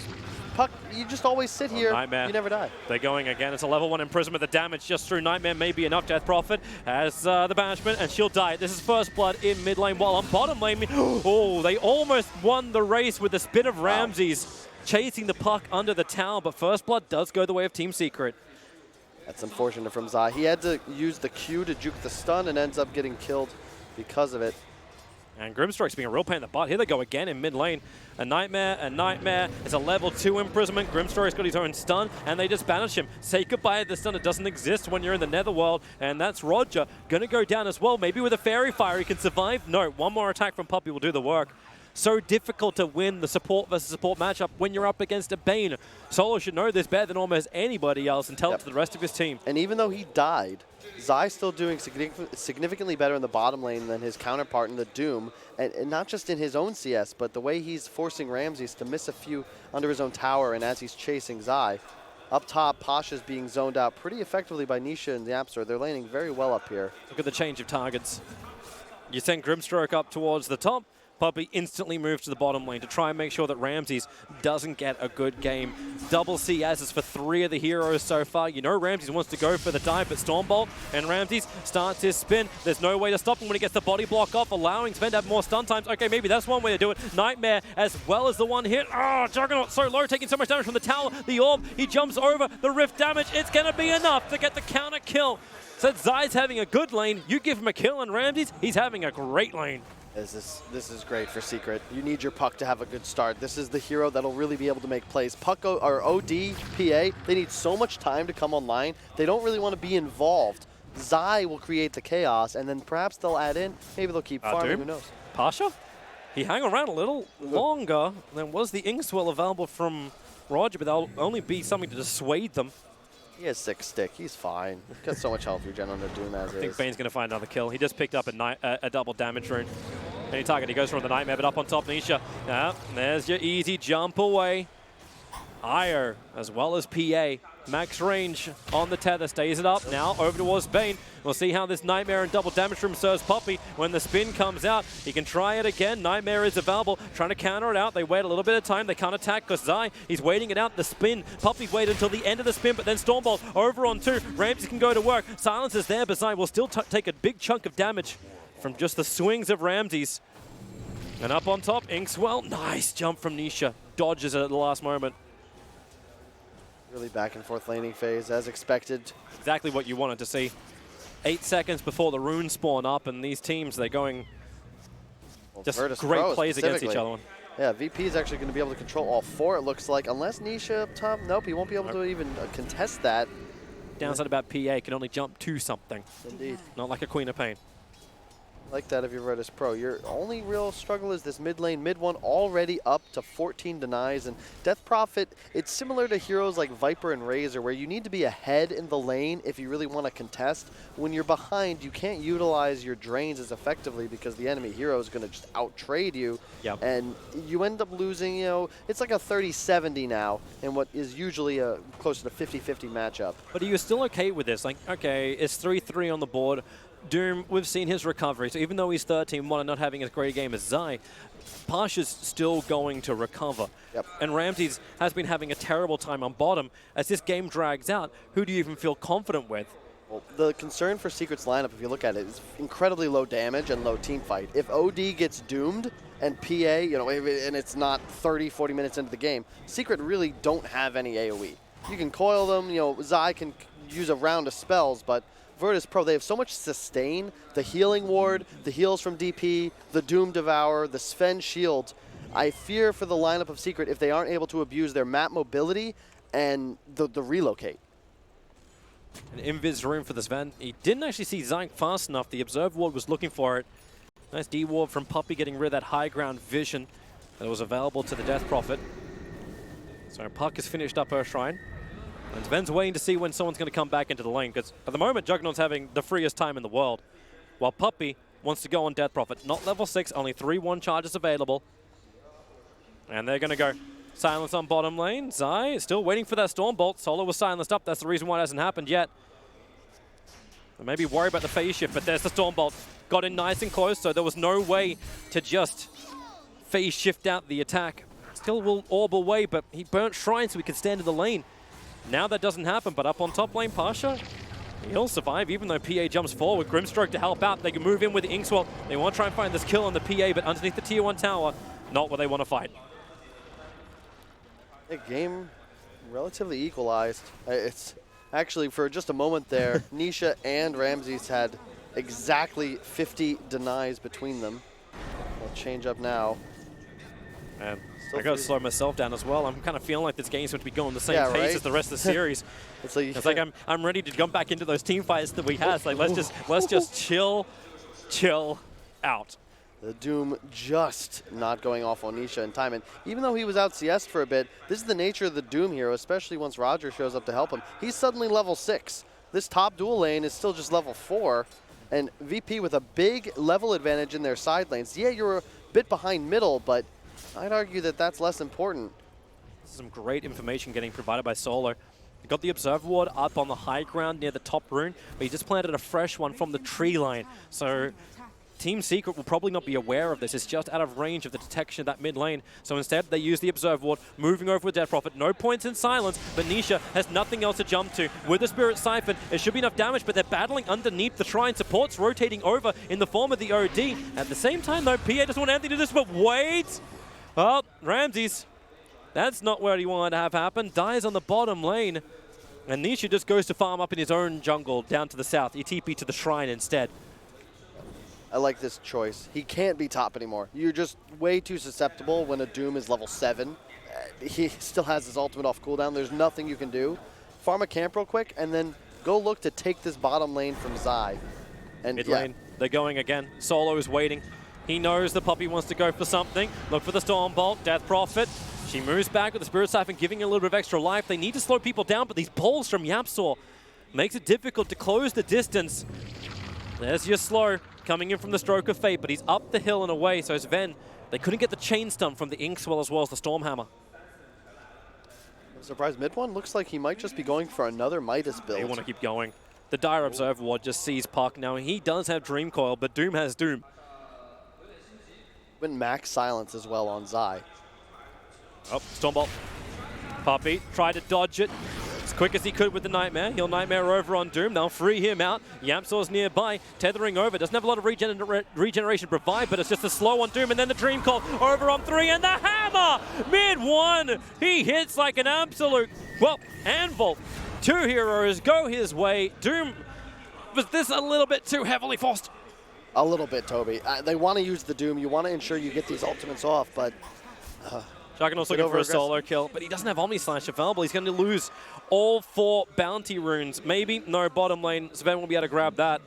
Puck, you just always sit here, Nightmare. You never die. They're going again. It's a level 1 imprisonment. The damage just through Nightmare may be enough. Death Prophet has the banishment, and she'll die. This is first blood in mid lane, while on bottom lane, oh, they almost won the race with the spin of Ramses. Chasing the puck under the tower, but first blood does go the way of Team Secret. That's unfortunate from Zai. He had to use the Q to juke the stun and ends up getting killed because of it. And Grimstroke's being a real pain in the butt. Here they go again in mid lane. A Nightmare. It's a level 2 imprisonment. Grimstroke's got his own stun, and they just banish him. Say goodbye to the stun. It doesn't exist when you're in the Netherworld, and that's Roger. Gonna go down as well. Maybe with a Fairy Fire he can survive. No, one more attack from Puppey will do the work. So difficult to win the support versus support matchup when you're up against a Bane. Solo should know this better than almost anybody else and tell it to the rest of his team. And even though he died, Zai's still doing significantly better in the bottom lane than his counterpart in the Doom. And not just in his own CS, but the way he's forcing Ramses to miss a few under his own tower and as he's chasing Zai. Up top, Pasha's being zoned out pretty effectively by Nisha and the Appster. They're laning very well up here. Look at the change of targets. You send Grimstroke up towards the top. Puppey instantly moves to the bottom lane to try and make sure that Ramses doesn't get a good game. Double CSs for 3 of the heroes so far. You know Ramses wants to go for the dive, but Stormbolt and Ramses starts his spin. There's no way to stop him when he gets the body block off, allowing Sven to have more stun times. Okay, maybe that's one way to do it. Nightmare as well as the one hit. Oh, Juggernaut so low, taking so much damage from the tower. The orb, he jumps over the rift damage. It's going to be enough to get the counter kill. So Zai's having a good lane. You give him a kill, and Ramses, he's having a great lane. This is great for Secret. You need your Puck to have a good start. This is the hero that'll really be able to make plays. Puck or OD, PA, they need so much time to come online. They don't really want to be involved. Zai will create the chaos, and then perhaps they'll add in. Maybe they'll keep farming, Doom? who knows. Pasha? He hung around a little longer than was the Inkswell available from Roger, but that'll only be something to dissuade them. He has 6 stick. He's fine. Got so much health regen on the Doom as I think Bane's going to find another kill. He just picked up a double damage rune. Any target, he goes for the Nightmare, but up on top, Nisha. There's your easy jump away. Ire, as well as PA. Max range on the tether, stays it up. Now over towards Bane. We'll see how this Nightmare and double damage from serves Puppey. When the spin comes out, he can try it again. Nightmare is available, trying to counter it out. They wait a little bit of time. They can't attack because Zai, he's waiting it out. The spin, Puppey waited until the end of the spin, but then Stormbolt over on 2. Ramsey can go to work. Silence is there, but Zai will still take a big chunk of damage from just the swings of Ramses. And up on top, Inkswell. Nice jump from Nisha. Dodges it at the last moment. Really back and forth laning phase, as expected. Exactly what you wanted to see. 8 seconds before the runes spawn up, and these teams, they're going just great plays against each other. Yeah, VP is actually going to be able to control all 4, it looks like. Unless Nisha up top, nope, he won't be able to even contest that. Downside about PA, can only jump to something. Indeed. Not like a Queen of Pain. Like that of your Virtus.pro. Your only real struggle is this mid lane. Mid 1 already up to 14 denies. And Death Prophet, it's similar to heroes like Viper and Razor, where you need to be ahead in the lane if you really want to contest. When you're behind, you can't utilize your drains as effectively because the enemy hero is going to just out-trade you. Yep. And you end up losing, you know, it's like a 30-70 now in what is usually a close to a 50-50 matchup. But are you still okay with this? Like, okay, it's 3-3 on the board. Doom, we've seen his recovery, so even though he's 13-1 and not having as great a game as Zai, Pasha's still going to recover. Yep. And Ramses has been having a terrible time on bottom. As this game drags out, who do you even feel confident with? Well, the concern for Secret's lineup, if you look at it, is incredibly low damage and low team fight. If OD gets doomed and PA, you know, and it's not 30, 40 minutes into the game, Secret really don't have any AoE. you can coil them. You know, Zai can use a round of spells, but Virtus.pro, they have so much sustain. The healing ward, the heals from DP, the Doom Devourer, the Sven shield. I fear for the lineup of Secret if they aren't able to abuse their map mobility and the relocate. An invis room for the Sven. He didn't actually see Zank fast enough. The Observe Ward was looking for it. Nice D-Ward from Puppey, getting rid of that high ground vision that was available to the Death Prophet. So Puck has finished up her shrine. And Sven's waiting to see when someone's going to come back into the lane, because at the moment Juggernaut's having the freest time in the world, while Puppey wants to go on Death Prophet. Not level 6, only 3-1 charges available. And they're going to go silence on bottom lane. Zai is still waiting for that Storm Bolt. Solo was silenced up. That's the reason why it hasn't happened yet. They may be worried about the phase shift, but there's the Storm Bolt. Got in nice and close, so there was no way to just phase shift out the attack. Still will orb away, but he burnt Shrine so he could stand in the lane. Now that doesn't happen, but up on top lane, Pasha, he'll survive even though PA jumps forward. Grimstroke to help out. They can move in with the Inkswell. They want to try and find this kill on the PA, but underneath the tier 1 tower, not where they want to fight. The game relatively equalized. It's actually, for just a moment there, Nisha and Ramses had exactly 50 denies between them. They'll change up now. And Still I got to free. slow myself down as well. I'm kind of feeling like this game's going to be going the same Yeah, pace right? as the rest of the series. It's like I'm ready to jump back into those team fights that we had. It's like let's just chill out. the Doom just not going off on Nisha in time. And even though he was out CS for a bit, this is the nature of the Doom hero, especially once Roger shows up to help him. He's suddenly level 6. This top dual lane is still just level 4. And VP with a big level advantage in their side lanes. Yeah, you're a bit behind middle, but I'd argue that that's less important. Some great information getting provided by Solo. He got the Observe Ward up on the high ground near the top rune, but he just planted a fresh one from the tree line. So Team Secret will probably not be aware of this. It's just out of range of the detection of that mid lane. So instead, they use the Observe Ward, moving over with Death Prophet. No points in silence, but Nisha has nothing else to jump to. With the Spirit Siphon, it should be enough damage, but they're battling underneath the shrine. Supports rotating over in the form of the OD. At the same time, though, PA doesn't want anything to do this, but wait! Well, Ramses, that's not what he wanted to have happen. Dies on the bottom lane. And Nisha just goes to farm up in his own jungle down to the south. He TP to the shrine instead. I like this choice. He can't be top anymore. You're just way too susceptible when a Doom is level 7. He still has his ultimate off cooldown. There's nothing you can do. Farm a camp real quick and then go look to take this bottom lane from Zai. And Mid lane, they're going again. Solo is waiting. He knows the Puppey wants to go for something. Look for the Storm Bolt, Death Prophet. She moves back with the Spirit Siphon, giving a little bit of extra life. They need to slow people down, but these pulls from Yapsaw makes it difficult to close the distance. There's your slow coming in from the Stroke of Fate, but he's up the hill and away. So Sven, they couldn't get the chain stun from the Inkswell as well as the Stormhammer. I'm surprised mid one looks like he might just be going for another Midas build. They want to keep going. The Dire Observe Ward just sees Puck. Now he does have Dream Coil, but Doom has Doom. Went max silence as well on Zai. Oh, Stormbolt. Puppey tried to dodge it as quick as he could with the Nightmare. He'll Nightmare over on Doom. They'll free him out. Yamsaw's nearby, tethering over. Doesn't have a lot of regeneration to provide, but it's just a slow on Doom. And then the Dream Call over on 3, and the Hammer! Mid-1! He hits like an absolute, well, anvil. 2 heroes go his way. Doom, was this a little bit too heavily forced? A little bit, Toby. They want to use the Doom. You want to ensure you get these ultimates off, but... Juggernaut's looking for a solo kill, but he doesn't have Omni Slash available. He's going to lose all 4 bounty runes. Maybe, no, bottom lane. Sven won't be able to grab that.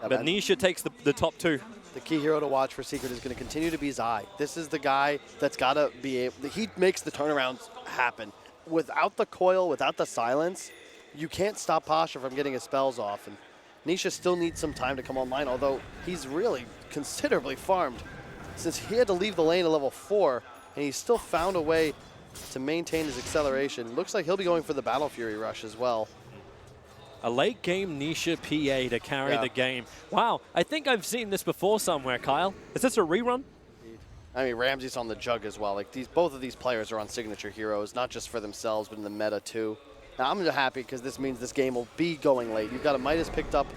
Yeah, But Nisha takes the top 2. the key hero to watch for Secret is going to continue to be Zai. This is the guy that's got to be able... He makes the turnarounds happen. Without the coil, without the silence, you can't stop Pasha from getting his spells off. And Nisha still needs some time to come online, although he's really considerably farmed. Since he had to leave the lane at level 4, and he still found a way to maintain his acceleration. Looks like he'll be going for the Battle Fury rush as well. A late game Nisha PA to carry the game. Wow, I think I've seen this before somewhere, Kyle. Is this a rerun? I mean, Ramsey's on the jug as well. Like both of these players are on signature heroes, not just for themselves, but in the meta too. Now, I'm happy because this means this game will be going late. You've got a Midas picked up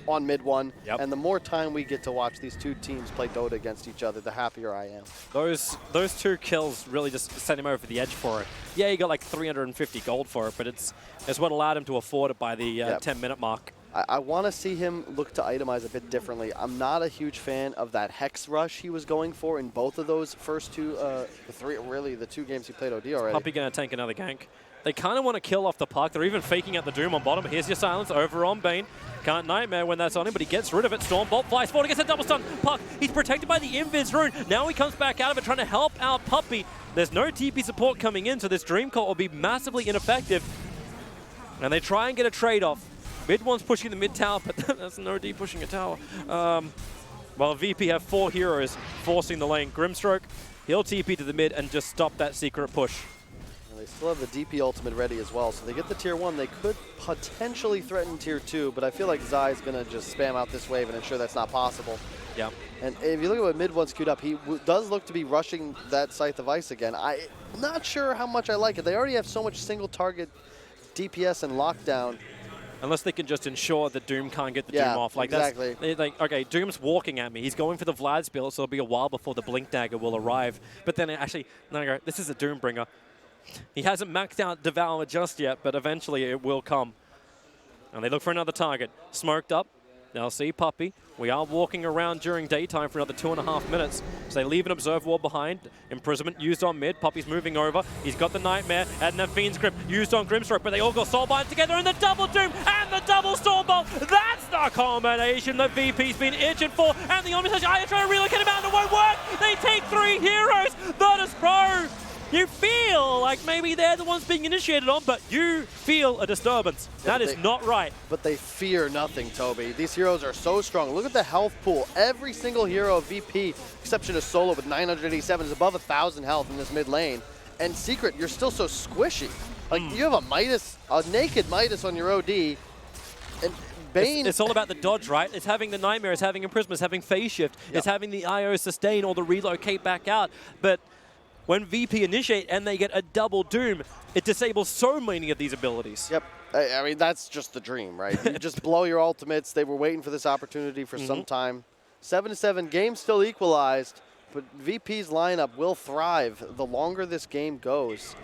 on mid one. Yep. And the more time we get to watch these two teams play Dota against each other, the happier I am. Those 2 kills really just sent him over the edge for it. Yeah, he got like 350 gold for it, but it's what allowed him to afford it by the 10-minute mark. I want to see him look to itemize a bit differently. I'm not a huge fan of that Hex Rush he was going for in both of those first two, the 2 games he played OD already. Puppey going to tank another gank. They kind of want to kill off the Puck. They're even faking out the Doom on bottom. Here's your silence over on Bane. Can't Nightmare when that's on him, but he gets rid of it. Stormbolt flies forward, gets a double stun. Puck, he's protected by the Invis rune. Now he comes back out of it, trying to help out Puppey. There's no TP support coming in, so this Dream Court will be massively ineffective. And they try and get a trade-off. Mid one's pushing the mid tower, but that's an OD pushing a tower. While VP have 4 heroes forcing the lane. Grimstroke, he'll TP to the mid and just stop that secret push. And they still have the DP ultimate ready as well, so they get the tier 1. They could potentially threaten tier 2, but I feel like Zai is going to just spam out this wave and ensure that's not possible. Yeah. And if you look at what mid one's queued up, he does look to be rushing that Scythe of Ice again. I'm not sure how much I like it. They already have so much single target DPS and lockdown. Unless they can just ensure that Doom can't get the Doom off. Like exactly. Okay, Doom's walking at me. He's going for the Vlad's build, so it'll be a while before the Blink Dagger will arrive. But then this is a Doombringer. He hasn't maxed out Devour just yet, but eventually it will come. And they look for another target. Smoked up. They'll see Puppey. We are walking around during daytime for another 2.5 minutes. So they leave an Observe Wall behind. Imprisonment used on mid. Puppey's moving over. He's got the Nightmare and the Fiend's Grip used on Grimstroke, but they all got Soulbind together in the double Doom and the double Stormbolt. That's the combination that VP's been itching for. And the Omnislash, they're trying to relocate him out and it won't work. They take 3 heroes. Virtus.pro. You feel like maybe they're the ones being initiated on, but you feel a disturbance. That is not right. But they fear nothing, Toby. These heroes are so strong. Look at the health pool. Every single hero of VP, exception of Solo with 987, is above 1,000 health in this mid lane. And Secret, you're still so squishy. Like, you have a Midas, a naked Midas on your OD, and Bane... It's all about the dodge, right? It's having the Nightmare, it's having Imprisonment, it's having Phase Shift, it's having the IO sustain or the relocate back out. But when VP initiate and they get a double Doom, it disables so many of these abilities. Yep. I mean, that's just the dream, right? You just blow your ultimates. They were waiting for this opportunity for some time. 7-7, game still equalized, but VP's lineup will thrive the longer this game goes.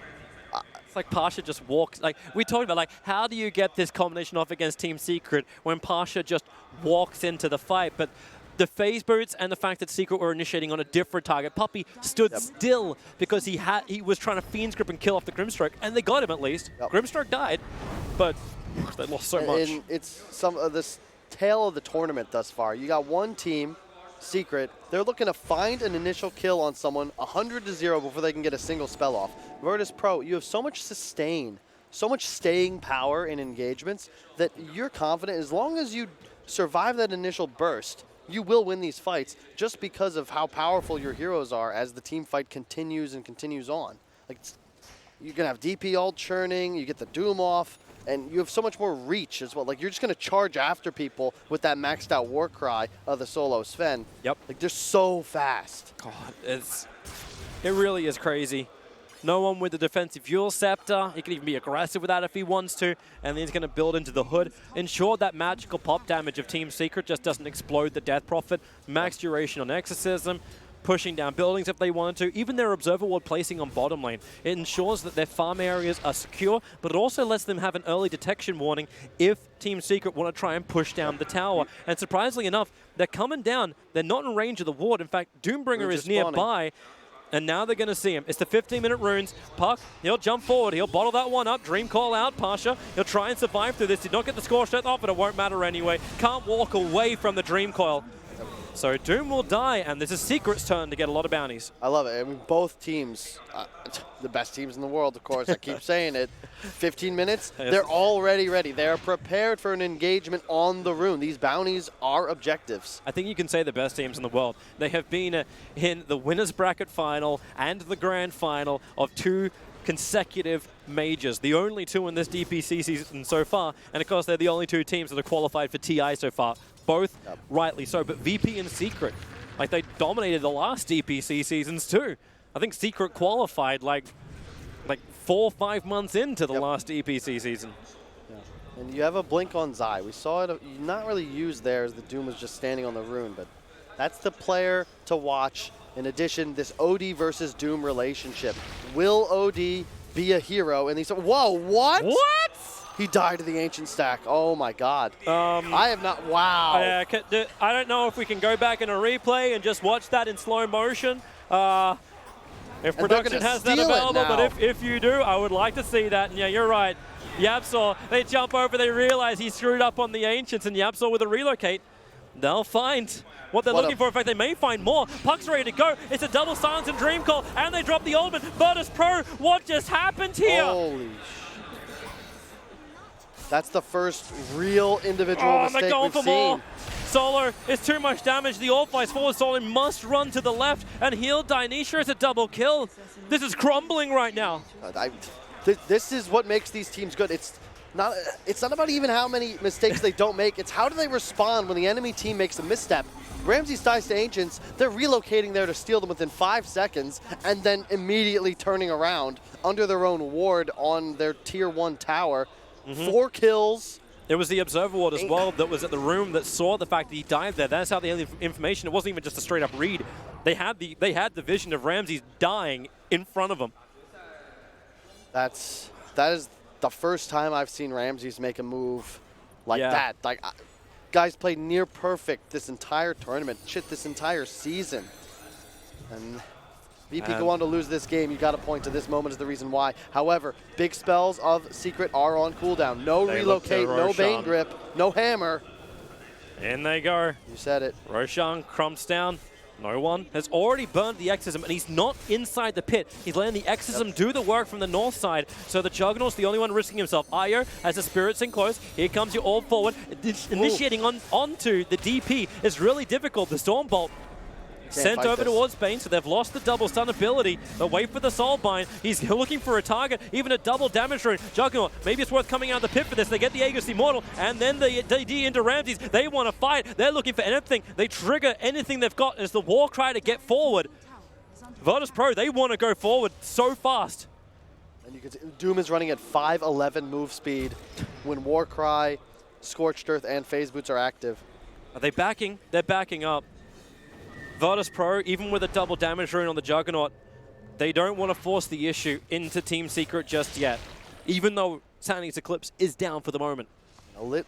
It's like Pasha just walks. Like we talked about, like how do you get this combination off against Team Secret when Pasha just walks into the fight? But the phase boots and the fact that Secret were initiating on a different target. Puppey stood still because he was trying to Fiend's Grip and kill off the Grimstroke, and they got him at least. Grimstroke died, but they lost so much. And it's some of this tale of the tournament thus far. You got one team, Secret, they're looking to find an initial kill on someone 100-0 before they can get a single spell off. Virtus.pro, you have so much sustain, so much staying power in engagements that you're confident as long as you survive that initial burst, you will win these fights just because of how powerful your heroes are as the team fight continues and continues on. Like, you're going to have DP ult churning, you get the Doom off, and you have so much more reach as well. Like, you're just going to charge after people with that maxed out war cry of the solo Sven. Yep. Like, they're so fast. God, it really is crazy. No one with the defensive Fuel Scepter. He can even be aggressive with that if he wants to. And then he's going to build into the hood. Ensure that magical pop damage of Team Secret just doesn't explode the Death Prophet. Max duration on Exorcism. Pushing down buildings if they wanted to. Even their Observer Ward placing on bottom lane. It ensures that their farm areas are secure, but it also lets them have an early detection warning if Team Secret want to try and push down the tower. And surprisingly enough, they're coming down. They're not in range of the ward. In fact, Doombringer is nearby. And now they're going to see him. It's the 15-minute runes. Puck, he'll jump forward. He'll bottle that one up. Dream call out, Pasha. He'll try and survive through this. Did not get the Scorched Earth off, but it won't matter anyway. Can't walk away from the Dream coil. So Doom will die, and this is Secret's turn to get a lot of bounties. I love it. I mean, both teams, the best teams in the world, of course. I keep saying it. 15 minutes, they're already ready. They're prepared for an engagement on the rune. These bounties are objectives. I think you can say the best teams in the world. They have been in the winners bracket final and the grand final of 2 consecutive majors, the only 2 in this DPC season so far, and of course they're the only 2 teams that are qualified for TI so far, both rightly so, but VP and Secret, like they dominated the last DPC seasons too. I think Secret qualified like 4 or 5 months into the last DPC season. And you have a blink on Zai. We saw it not really used there as the Doom was just standing on the rune, but that's the player to watch. In addition, this OD versus Doom relationship. Will OD be a hero? And he said, whoa, what? What? He died to the Ancient Stack. Oh my God. I have not, wow. I don't know if we can go back in a replay and just watch that in slow motion. If production has that available, but if you do, I would like to see that. And yeah, you're right. Yapsaw, they jump over, they realize he screwed up on the Ancients, and Yapsaw with a relocate. They'll find what they're looking for. In fact, they may find more. Puck's ready to go. It's a double silence and Dream Call, and they drop the Ultimate. Virtus.pro, what just happened here? Holy That's the first real individual mistake we've seen. More. Solo is too much damage. The All flies forward. Solo must run to the left and heal Dionysia. It's a double kill. This is crumbling right now. This is what makes these teams good. It's not about even how many mistakes they don't make. It's how do they respond when the enemy team makes a misstep. Ramses dies to Ancients. They're relocating there to steal them within 5 seconds and then immediately turning around under their own ward on their tier 1 tower. 4 kills. There was the observer ward as well that was at the room that saw the fact that he died there. That's how they had the information. It wasn't even just a straight up read. They had the vision of Ramses dying in front of them. That is the first time I've seen Ramses make a move like that. Like, guys played near perfect this entire tournament, this entire season. And VP go on to lose this game. You got to point to this moment as the reason why. However, big spells of Secret are on cooldown. No relocate, no Bane Grip, no hammer. In they go. You said it. Roshan crumps down. No one has already burned the Exorcism, and he's not inside the pit. He's letting the Exorcism do the work from the north side, so the Juggernaut's the only one risking himself. Io has the Spirits in close. Here comes your all forward. Initiating onto the DP is really difficult. The Stormbolt sent over towards Bane, so they've lost the double stun ability. But wait for the Soulbind. He's looking for a target, even a double damage rune. Juggernaut, maybe it's worth coming out of the pit for this. They get the Aegis Immortal, and then the DD into Ramses. They want to fight. They're looking for anything. They trigger anything they've got as the Warcry to get forward. Virtus.pro, they want to go forward so fast. And you can see Doom is running at 5'11" move speed when Warcry, Scorched Earth, and Phase Boots are active. Are they backing? They're backing up. Virtus.pro, even with a double damage rune on the Juggernaut, they don't want to force the issue into Team Secret just yet, even though Sanity's Eclipse is down for the moment. A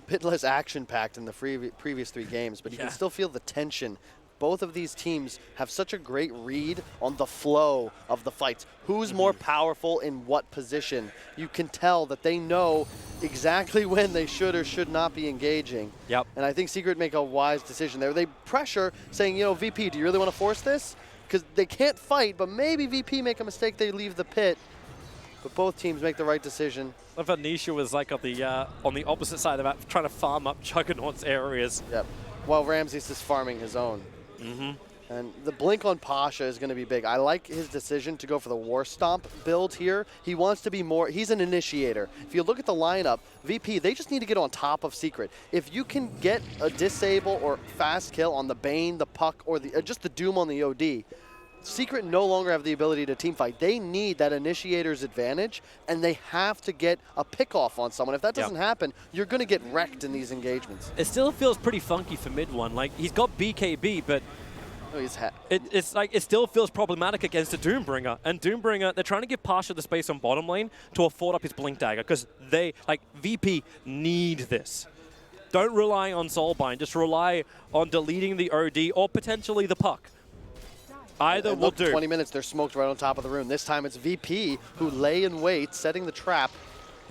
bit less action-packed in the previous 3 games, but you can still feel the tension. Both of these teams have such a great read on the flow of the fights. Who's more powerful in what position? You can tell that they know exactly when they should or should not be engaging. Yep. And I think Secret make a wise decision there. They pressure, saying, you know, VP, do you really want to force this? Because they can't fight, but maybe VP make a mistake, they leave the pit. But both teams make the right decision. I thought Nisha was like on the opposite side of the map, trying to farm up Juggernaut's areas. Yep. While Ramses is farming his own. And the blink on Pasha is going to be big. I like his decision to go for the War Stomp build here. He wants to be more, he's an initiator. If you look at the lineup, VP, they just need to get on top of Secret. If you can get a disable or fast kill on the Bane, the Puck, or just the Doom on the OD, Secret no longer have the ability to teamfight. They need that initiator's advantage, and they have to get a pick-off on someone. If that doesn't happen, you're going to get wrecked in these engagements. It still feels pretty funky for mid one. Like, he's got BKB, but it's like it still feels problematic against a Doombringer. And Doombringer, they're trying to give Pasha the space on bottom lane to afford up his Blink Dagger, because they, like, VP need this. Don't rely on Soulbind, just rely on deleting the OD or potentially the Puck. Either will do. 20 minutes, they're smoked right on top of the room. This time it's VP who lay in wait, setting the trap.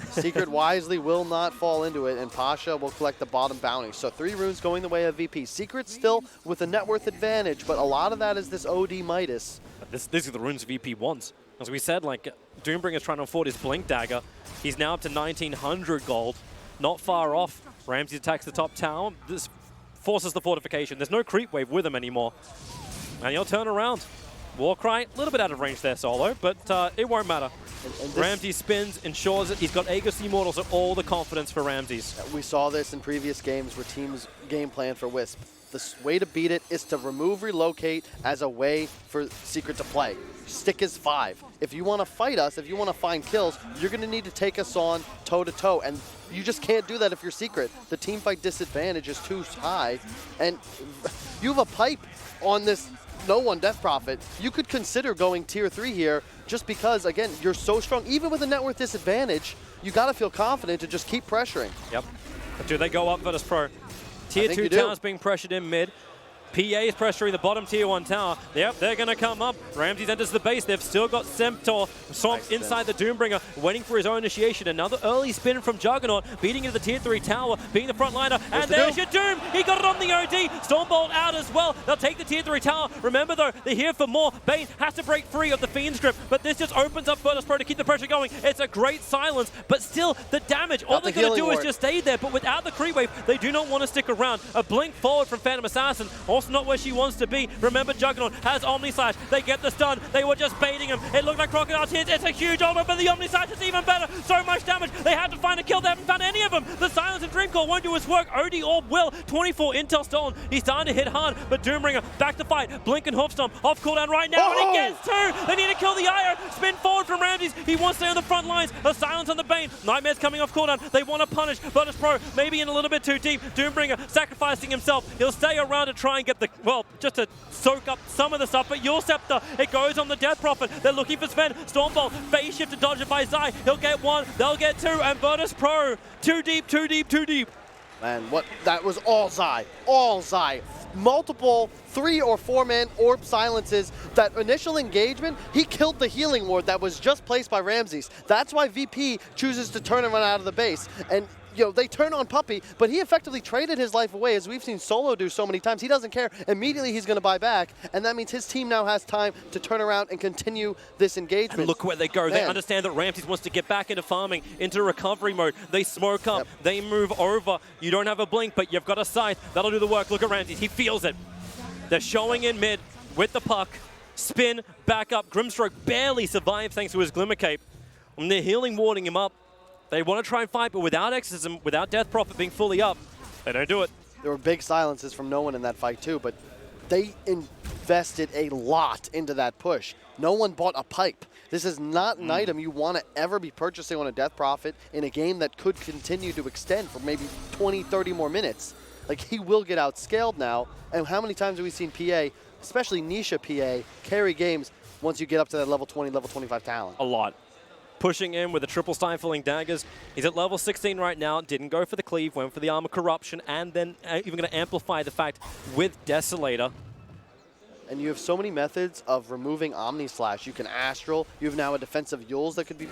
Secret wisely will not fall into it, and Pasha will collect the bottom bounty. So 3 runes going the way of VP. Secret still with a net worth advantage, but a lot of that is this OD Midas. These are the runes VP wants. As we said, like, Doombringer's trying to afford his Blink Dagger. He's now up to 1,900 gold. Not far off. Ramsey attacks the top tower. This forces the fortification. There's no creep wave with him anymore. And he'll turn around. Warcry, a little bit out of range there, Solo, but it won't matter. Ramsey spins, ensures it. He's got Aegis Immortals, and all the confidence for Ramses. We saw this in previous games where teams game plan for Wisp. The way to beat it is to remove relocate as a way for Secret to play. Stick is 5. If you want to fight us, if you want to find kills, you're going to need to take us on toe-to-toe. And you just can't do that if you're Secret. The team fight disadvantage is too high, and you have a pipe on this no one Death Prophet. You could consider going tier 3 here just because, again, you're so strong. Even with a net worth disadvantage, you got to feel confident to just keep pressuring. Yep. But do they go up Virtus.pro? Tier 2 towers being pressured in mid. PA is pressuring the bottom tier 1 tower. Yep, they're going to come up. Ramses enters the base. They've still got Semptor Swamp inside the Doombringer, waiting for his own initiation. Another early spin from Juggernaut, beating into the tier 3 tower, being the front liner. And there's your Doom. He got it on the OD. Stormbolt out as well. They'll take the tier 3 tower. Remember, though, they're here for more. Bane has to break free of the Fiend's grip, but this just opens up Virtus.pro to keep the pressure going. It's a great silence, but still, the damage, all they're going to do is just stay there. But without the creep wave, they do not want to stick around. A blink forward from Phantom Assassin, also not where she wants to be. Remember, Juggernaut has Omni Slash. They get the stun. They were just baiting him. It looked like Crocodile Tears. It's a huge ultimate, but the Omni Slash is even better. So much damage. They had to find a kill. They haven't found any of them. The silence and Dreamcore won't do his work. OD Orb will. 24 intel stolen. He's starting to hit hard, but Doombringer back to fight. Blink and Hoofstomp off cooldown right now, and he gets 2. They need to kill the Io. Spin forward from Ramses. He wants to stay on the front lines. A silence on the Bane. Nightmare's coming off cooldown. They want to punish Virtus.pro. Maybe in a little bit too deep. Doombringer sacrificing himself. He'll stay around to try and get the, well, just to soak up some of the stuff, but Scepter, it goes on the Death Prophet. They're looking for Sven. Stormbolt, phase shift to dodge it by Zai. He'll get 1, they'll get 2, and Virtus.pro, too deep, too deep, too deep. Man, what? That was all Zai. All Zai. Multiple 3 or 4-man orb silences. That initial engagement, he killed the healing ward that was just placed by Ramses. That's why VP chooses to turn and run out of the base. And you know, they turn on Puppey, but he effectively traded his life away, as we've seen Solo do so many times. He doesn't care. Immediately, he's going to buy back, and that means his team now has time to turn around and continue this engagement. And look where they go. Man. They understand that Ramses wants to get back into farming, into recovery mode. They smoke up. They move over. You don't have a blink, but you've got a scythe. That'll do the work. Look at Ramses. He feels it. They're showing in mid with the puck. Spin, back up. Grimstroke barely survives thanks to his Glimmer Cape. And they're healing, warding him up. They want to try and fight, but without Exorcism, without Death Prophet being fully up, they don't do it. There were big silences from no one in that fight too, but they invested a lot into that push. No one bought a pipe. This is not an item you want to ever be purchasing on a Death Prophet in a game that could continue to extend for maybe 20, 30 more minutes. Like, he will get outscaled now, and how many times have we seen PA, especially Nisha PA, carry games once you get up to that level 20, level 25 talent? A lot. Pushing in with the triple stifling daggers. He's at level 16 right now. Didn't go for the cleave, went for the armor corruption, and then even going to amplify the fact with Desolator. And you have so many methods of removing Omni Slash. You can Astral. You have now a defensive Yules that could be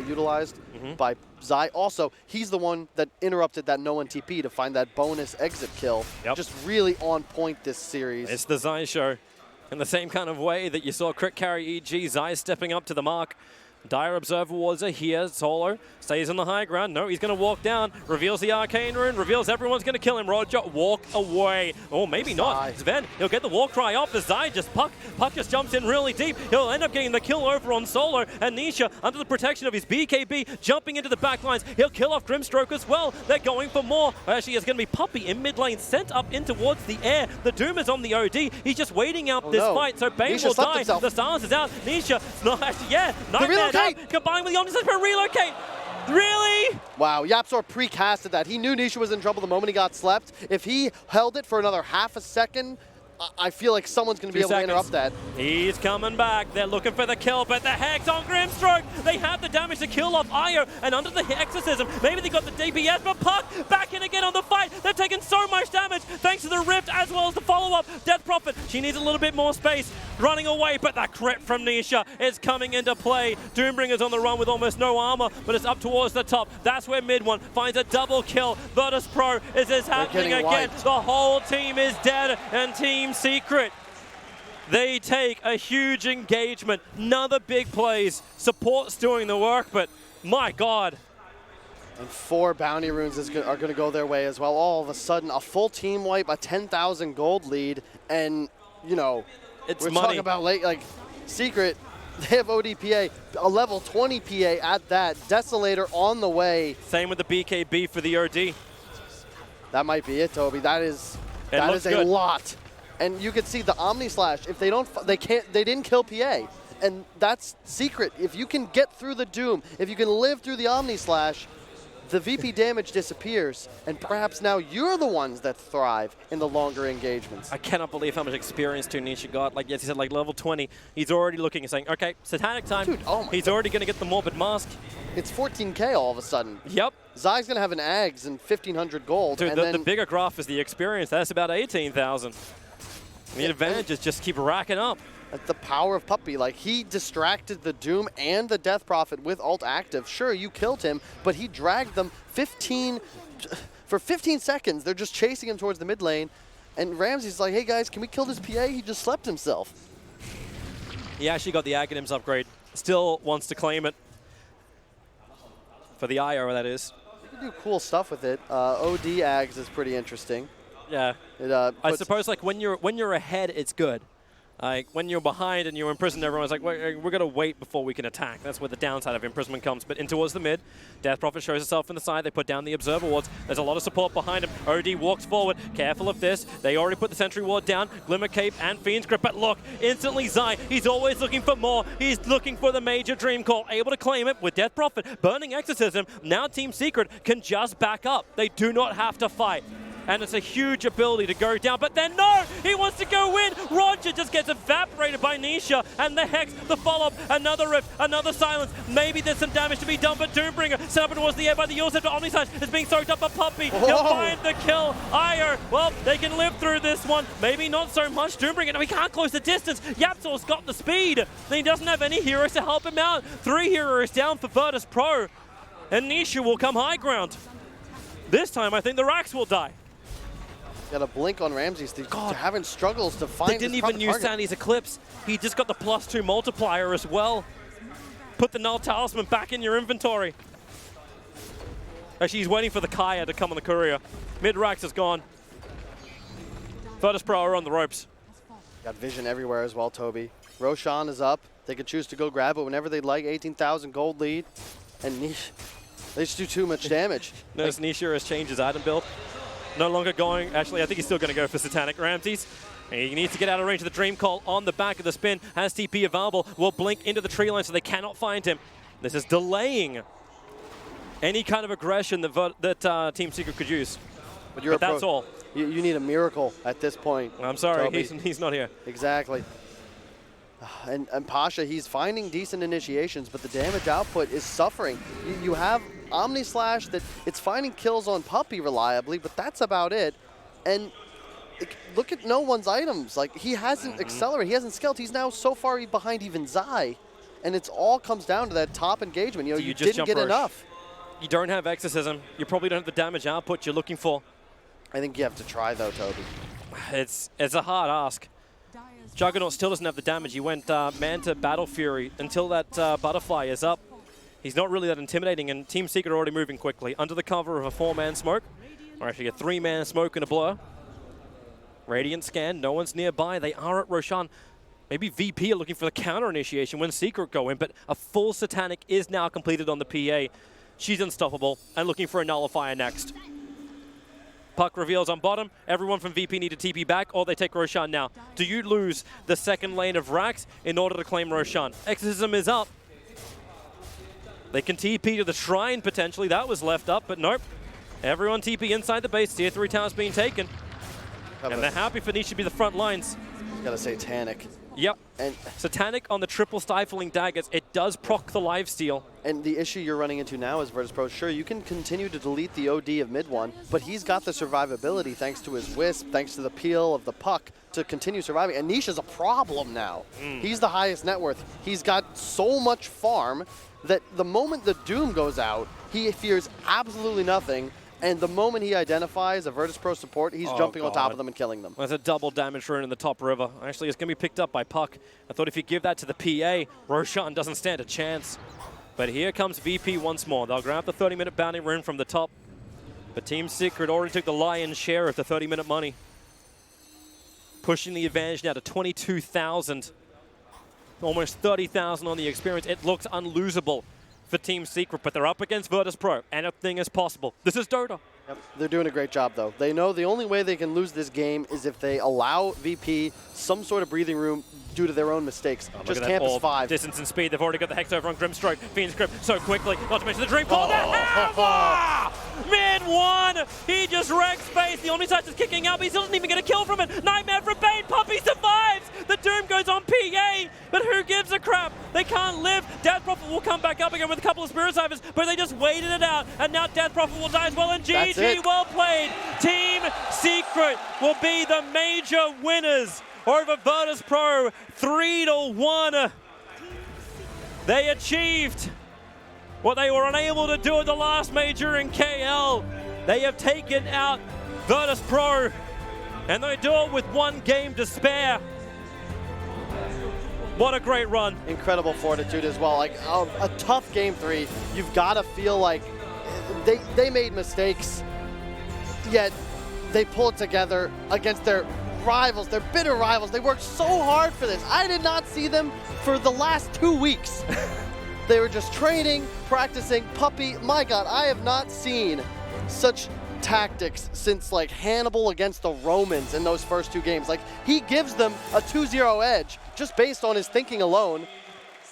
utilized by Zai. Also, he's the one that interrupted that no one TP to find that bonus exit kill. Just really on point this series. It's the Zai show. In the same kind of way that you saw Crit Carry EG, Zai stepping up to the mark. Dire Observer Wards are here. Solo stays on the high ground. No, he's going to walk down. Reveals the Arcane Rune. Reveals everyone's going to kill him. Roger, walk away. Or maybe not. Sven, he'll get the war cry off. The Zai just Puck just jumps in really deep. He'll end up getting the kill over on Solo. And Nisha, under the protection of his BKB, jumping into the back lines. He'll kill off Grimstroke as well. They're going for more. Actually, it's going to be Puppey in mid lane, sent up in towards the air. The Doom is on the OD. He's just waiting out this fight. So Bane will die. The silence is out. Nisha, not actually, Nightmare. Combined with the Omni Slash for relocate. Really? Wow, Yapzor pre-casted that. He knew Nisha was in trouble the moment he got slept. If he held it for another half a second, I feel like someone's going to be able to interrupt that. He's coming back. They're looking for the kill, but the Hex on Grimstroke. They have the damage to kill off Io, and under the Exorcism, maybe they got the DPS, but Puck back in again on the fight. They've taken so much damage thanks to the Rift as well as the follow-up. Death Prophet, she needs a little bit more space. Running away, but the crit from Nisha is coming into play. Doombringer's on the run with almost no armor, but it's up towards the top. That's where mid one finds a double kill. Virtus.pro, is this happening again? Wiped. The whole team is dead, and Team Secret, they take a huge engagement. Another big plays. Support's doing the work, but my God. And 4 bounty runes are going to go their way as well. All of a sudden, a full team wipe, a 10,000 gold lead, and, you know, it's we're money. talking about like Secret. They have ODPA, a level 20 PA at that. Desolator on the way. Same with the BKB for the OD. That might be it, Toby. That is a lot. And you can see the Omni Slash. If they don't, they didn't kill PA. And that's Secret. If you can get through the Doom, if you can live through the Omni Slash, the VP damage disappears, and perhaps now you're the ones that thrive in the longer engagements. I cannot believe how much experience Nisha got. Like, yes, he said, like level 20. He's already looking and saying, okay, Satanic time. Dude, oh my He's God. already going to get the Morbid Mask. It's 14K all of a sudden. Yep. Zai's going to have an Ags and 1,500 gold. Dude, and the then bigger graph is the experience. That's about 18,000. The advantages just keep racking up. the power of Puppey. Like, he distracted the Doom and the Death Prophet with ult active. Sure, you killed him, but he dragged them for 15 seconds. They're just chasing him towards the mid lane. And Ramsey's like, hey guys, can we kill this PA? He just slept himself. He actually got the Aghanims upgrade. Still wants to claim it. For the IO, that is. You can do cool stuff with it. OD Ags is pretty interesting. Yeah. I suppose like when you're ahead, it's good. Like when you're behind and you're imprisoned, everyone's like, we're going to wait before we can attack. That's where the downside of imprisonment comes. But in towards the mid, Death Prophet shows itself in the side. They put down the Observer Wards. There's a lot of support behind him. OD walks forward. Careful of this. They already put the Sentry Ward down. Glimmer Cape and Fiend's Grip. But look, instantly Zai. He's always looking for more. He's looking for the major Dream Call. Able to claim it with Death Prophet. Burning Exorcism. Now Team Secret can just back up. They do not have to fight. And it's a huge ability to go down. But then, no! He wants to go in! Roger just gets evaporated by Nisha. And the Hex, the follow-up, another Rift, another Silence. Maybe there's some damage to be done, but Doombringer set up towards the air by the Yulsef, but Omniscience is being soaked up by Puppey. He'll find the kill. Ire, well, they can live through this one. Maybe not so much. Doombringer, no, he can't close the distance. Yapsor's got the speed. And he doesn't have any heroes to help him out. 3 heroes down for Virtus.pro. And Nisha will come high ground. This time, I think the Rax will die. Got a blink on Ramsey's. They're having struggles to find. They didn't even use Sandy's Eclipse. He just got the +2 multiplier as well. Put the Null Talisman back in your inventory. Actually, he's waiting for the Kaya to come on the courier. Mid-Rax is gone. Virtus.pro are on the ropes. Got vision everywhere as well, Toby. Roshan is up. They can choose to go grab it whenever they'd like. 18,000 gold lead. And Nisha, they just do too much damage. Notice Nisha has changed his item build. No longer going, actually I think he's still going to go for Satanic Ramses. He needs to get out of range of the Dream Call on the back of the spin. Has TP available, will blink into the tree line so they cannot find him. This is delaying any kind of aggression that Team Secret could use. But that's all. You need a miracle at this point. I'm sorry, he's not here. Exactly. And Pasha, he's finding decent initiations, but the damage output is suffering. You have Omni Slash that it's finding kills on Puppey reliably, but that's about it. And look at no one's items. Like, he hasn't accelerated, he hasn't scaled. He's now so far behind even Zai. And it's all comes down to that top engagement. You know, you didn't get enough. You don't have Exorcism. You probably don't have the damage output you're looking for. I think you have to try, though, Toby. It's a hard ask. Juggernaut still doesn't have the damage. He went Manta Battle Fury until that Butterfly is up. He's not really that intimidating, and Team Secret are already moving quickly. Under the cover of a 4-man smoke, or actually a 3-man smoke and a blur. Radiant scan, no one's nearby. They are at Roshan. Maybe VP are looking for the counter initiation when Secret go in, but a full Satanic is now completed on the PA. She's unstoppable and looking for a nullifier next. Puck reveals on bottom. Everyone from VP need to TP back, or they take Roshan now. Do you lose the second lane of Rax in order to claim Roshan? Exorcism is up. They can TP to the shrine, potentially. That was left up, but nope. Everyone TP inside the base. Tier 3 tower's being taken. And they're happy for Nisha to be the front lines. Got a Satanic. Yep. And Satanic on the triple stifling daggers. It does proc the lifesteal. And the issue you're running into now is Virtus.pro. Sure, you can continue to delete the OD of mid one, but he's got the survivability thanks to his Wisp, thanks to the peel of the Puck to continue surviving. And Nisha's a problem now. He's the highest net worth. He's got so much farm that the moment the Doom goes out, he fears absolutely nothing. And the moment he identifies a Virtus.pro support, he's jumping on top of them and killing them. There's a double damage rune in the top river. Actually, it's going to be picked up by Puck. I thought if you give that to the PA, Roshan doesn't stand a chance. But here comes VP once more. They'll grab the 30-minute bounty rune from the top. But Team Secret already took the lion's share of the 30-minute money. Pushing the advantage now to 22,000. Almost 30,000 on the experience. It looks unlosable for Team Secret, but they're up against Virtus.pro. Anything is possible. This is Dota. Yep. They're doing a great job, though. They know the only way they can lose this game is if they allow VP some sort of breathing room due to their own mistakes. Just Campus 5. Distance and speed. They've already got the Hex over on Grimstroke. Fiend's Grip so quickly. Not to mention the Dream Core. The Hammer! Mid one. He just wrecks space. The Omnisize is kicking up. He still doesn't even get a kill from it. Nightmare for Bane. Puppy survives. The Doom goes on PA. But who gives a crap? They can't live. Death Prophet will come back up again with a couple of Spirit Cipers, but they just waited it out. And now Death Prophet will die as well. And GG, well played. Team Secret will be the major winners over Virtus.pro, 3-1. They achieved what they were unable to do at the last major in KL. They have taken out Virtus.pro, and they do it with one game to spare. What a great run. Incredible fortitude as well. Like a tough game 3. You've got to feel like they made mistakes, yet they pull it together against their rivals, their bitter rivals. They worked so hard for this. I did not see them for the last 2 weeks. They were just training, practicing. Puppy, my God, I have not seen such tactics since like Hannibal against the Romans in those first 2 games. Like he gives them a 2-0 edge just based on his thinking alone.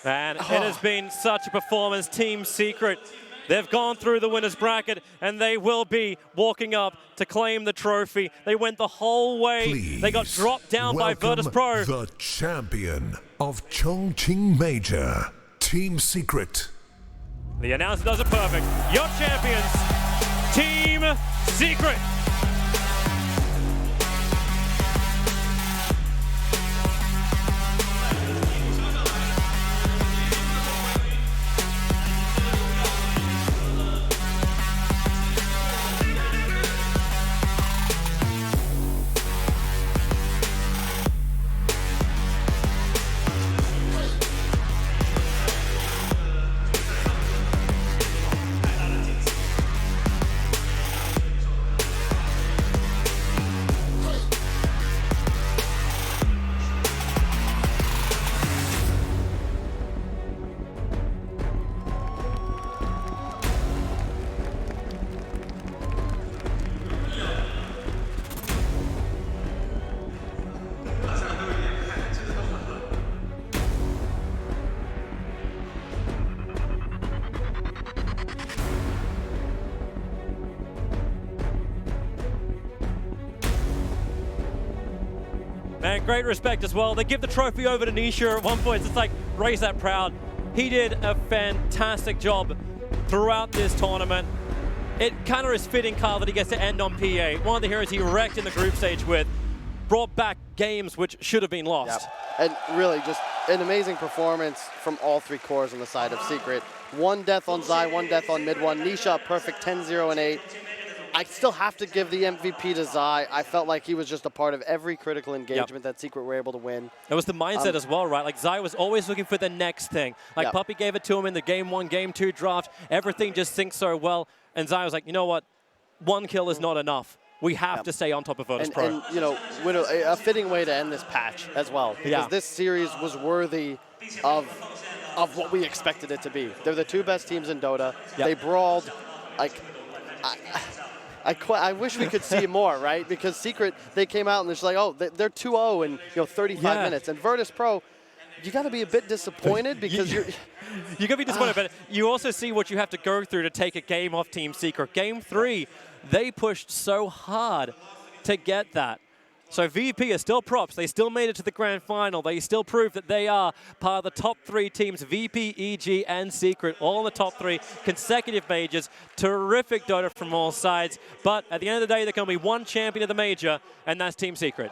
And it has been such a performance. Team Secret, they've gone through the winner's bracket, and they will be walking up to claim the trophy. They went the whole way. Please they got dropped down by Virtus.pro. The champion of Chongqing Major, Team Secret. The announcer does it perfect. Your champions, Team Secret. And great respect as well. They give the trophy over to Nisha at one point. It's like, raise that proud. He did a fantastic job throughout this tournament. It kind of is fitting, Carl, that he gets to end on PA. One of the heroes he wrecked in the group stage with. Brought back games which should have been lost. Yep. And really just an amazing performance from all 3 cores on the side of Secret. 1 death on Zai, 1 death on mid 1. Nisha, perfect 10-0 and 8. I still have to give the MVP to Zai. I felt like he was just a part of every critical engagement that Secret were able to win. It was the mindset as well, right? Like Zai was always looking for the next thing. Like Puppy gave it to him in the game 1, game 2 draft. Everything just syncs so well. And Zai was like, you know what? 1 kill is not enough. We have to stay on top of Virtus.pro. And you know, a fitting way to end this patch as well. Because this series was worthy of what we expected it to be. They're the 2 best teams in Dota. They brawled. Like, I wish we could see more, right? Because Secret, they came out and they're just like, oh, they're 2-0 in 35 minutes. And Virtus.pro, you got to be a bit disappointed because you're... You got to be disappointed, but you also see what you have to go through to take a game off Team Secret. Game 3, they pushed so hard to get that. So VP are still props. They still made it to the grand final. They still proved that they are part of the top 3 teams, VP, EG, and Secret, all in the top 3 consecutive majors. Terrific Dota from all sides. But at the end of the day, there can only be one champion of the major, and that's Team Secret.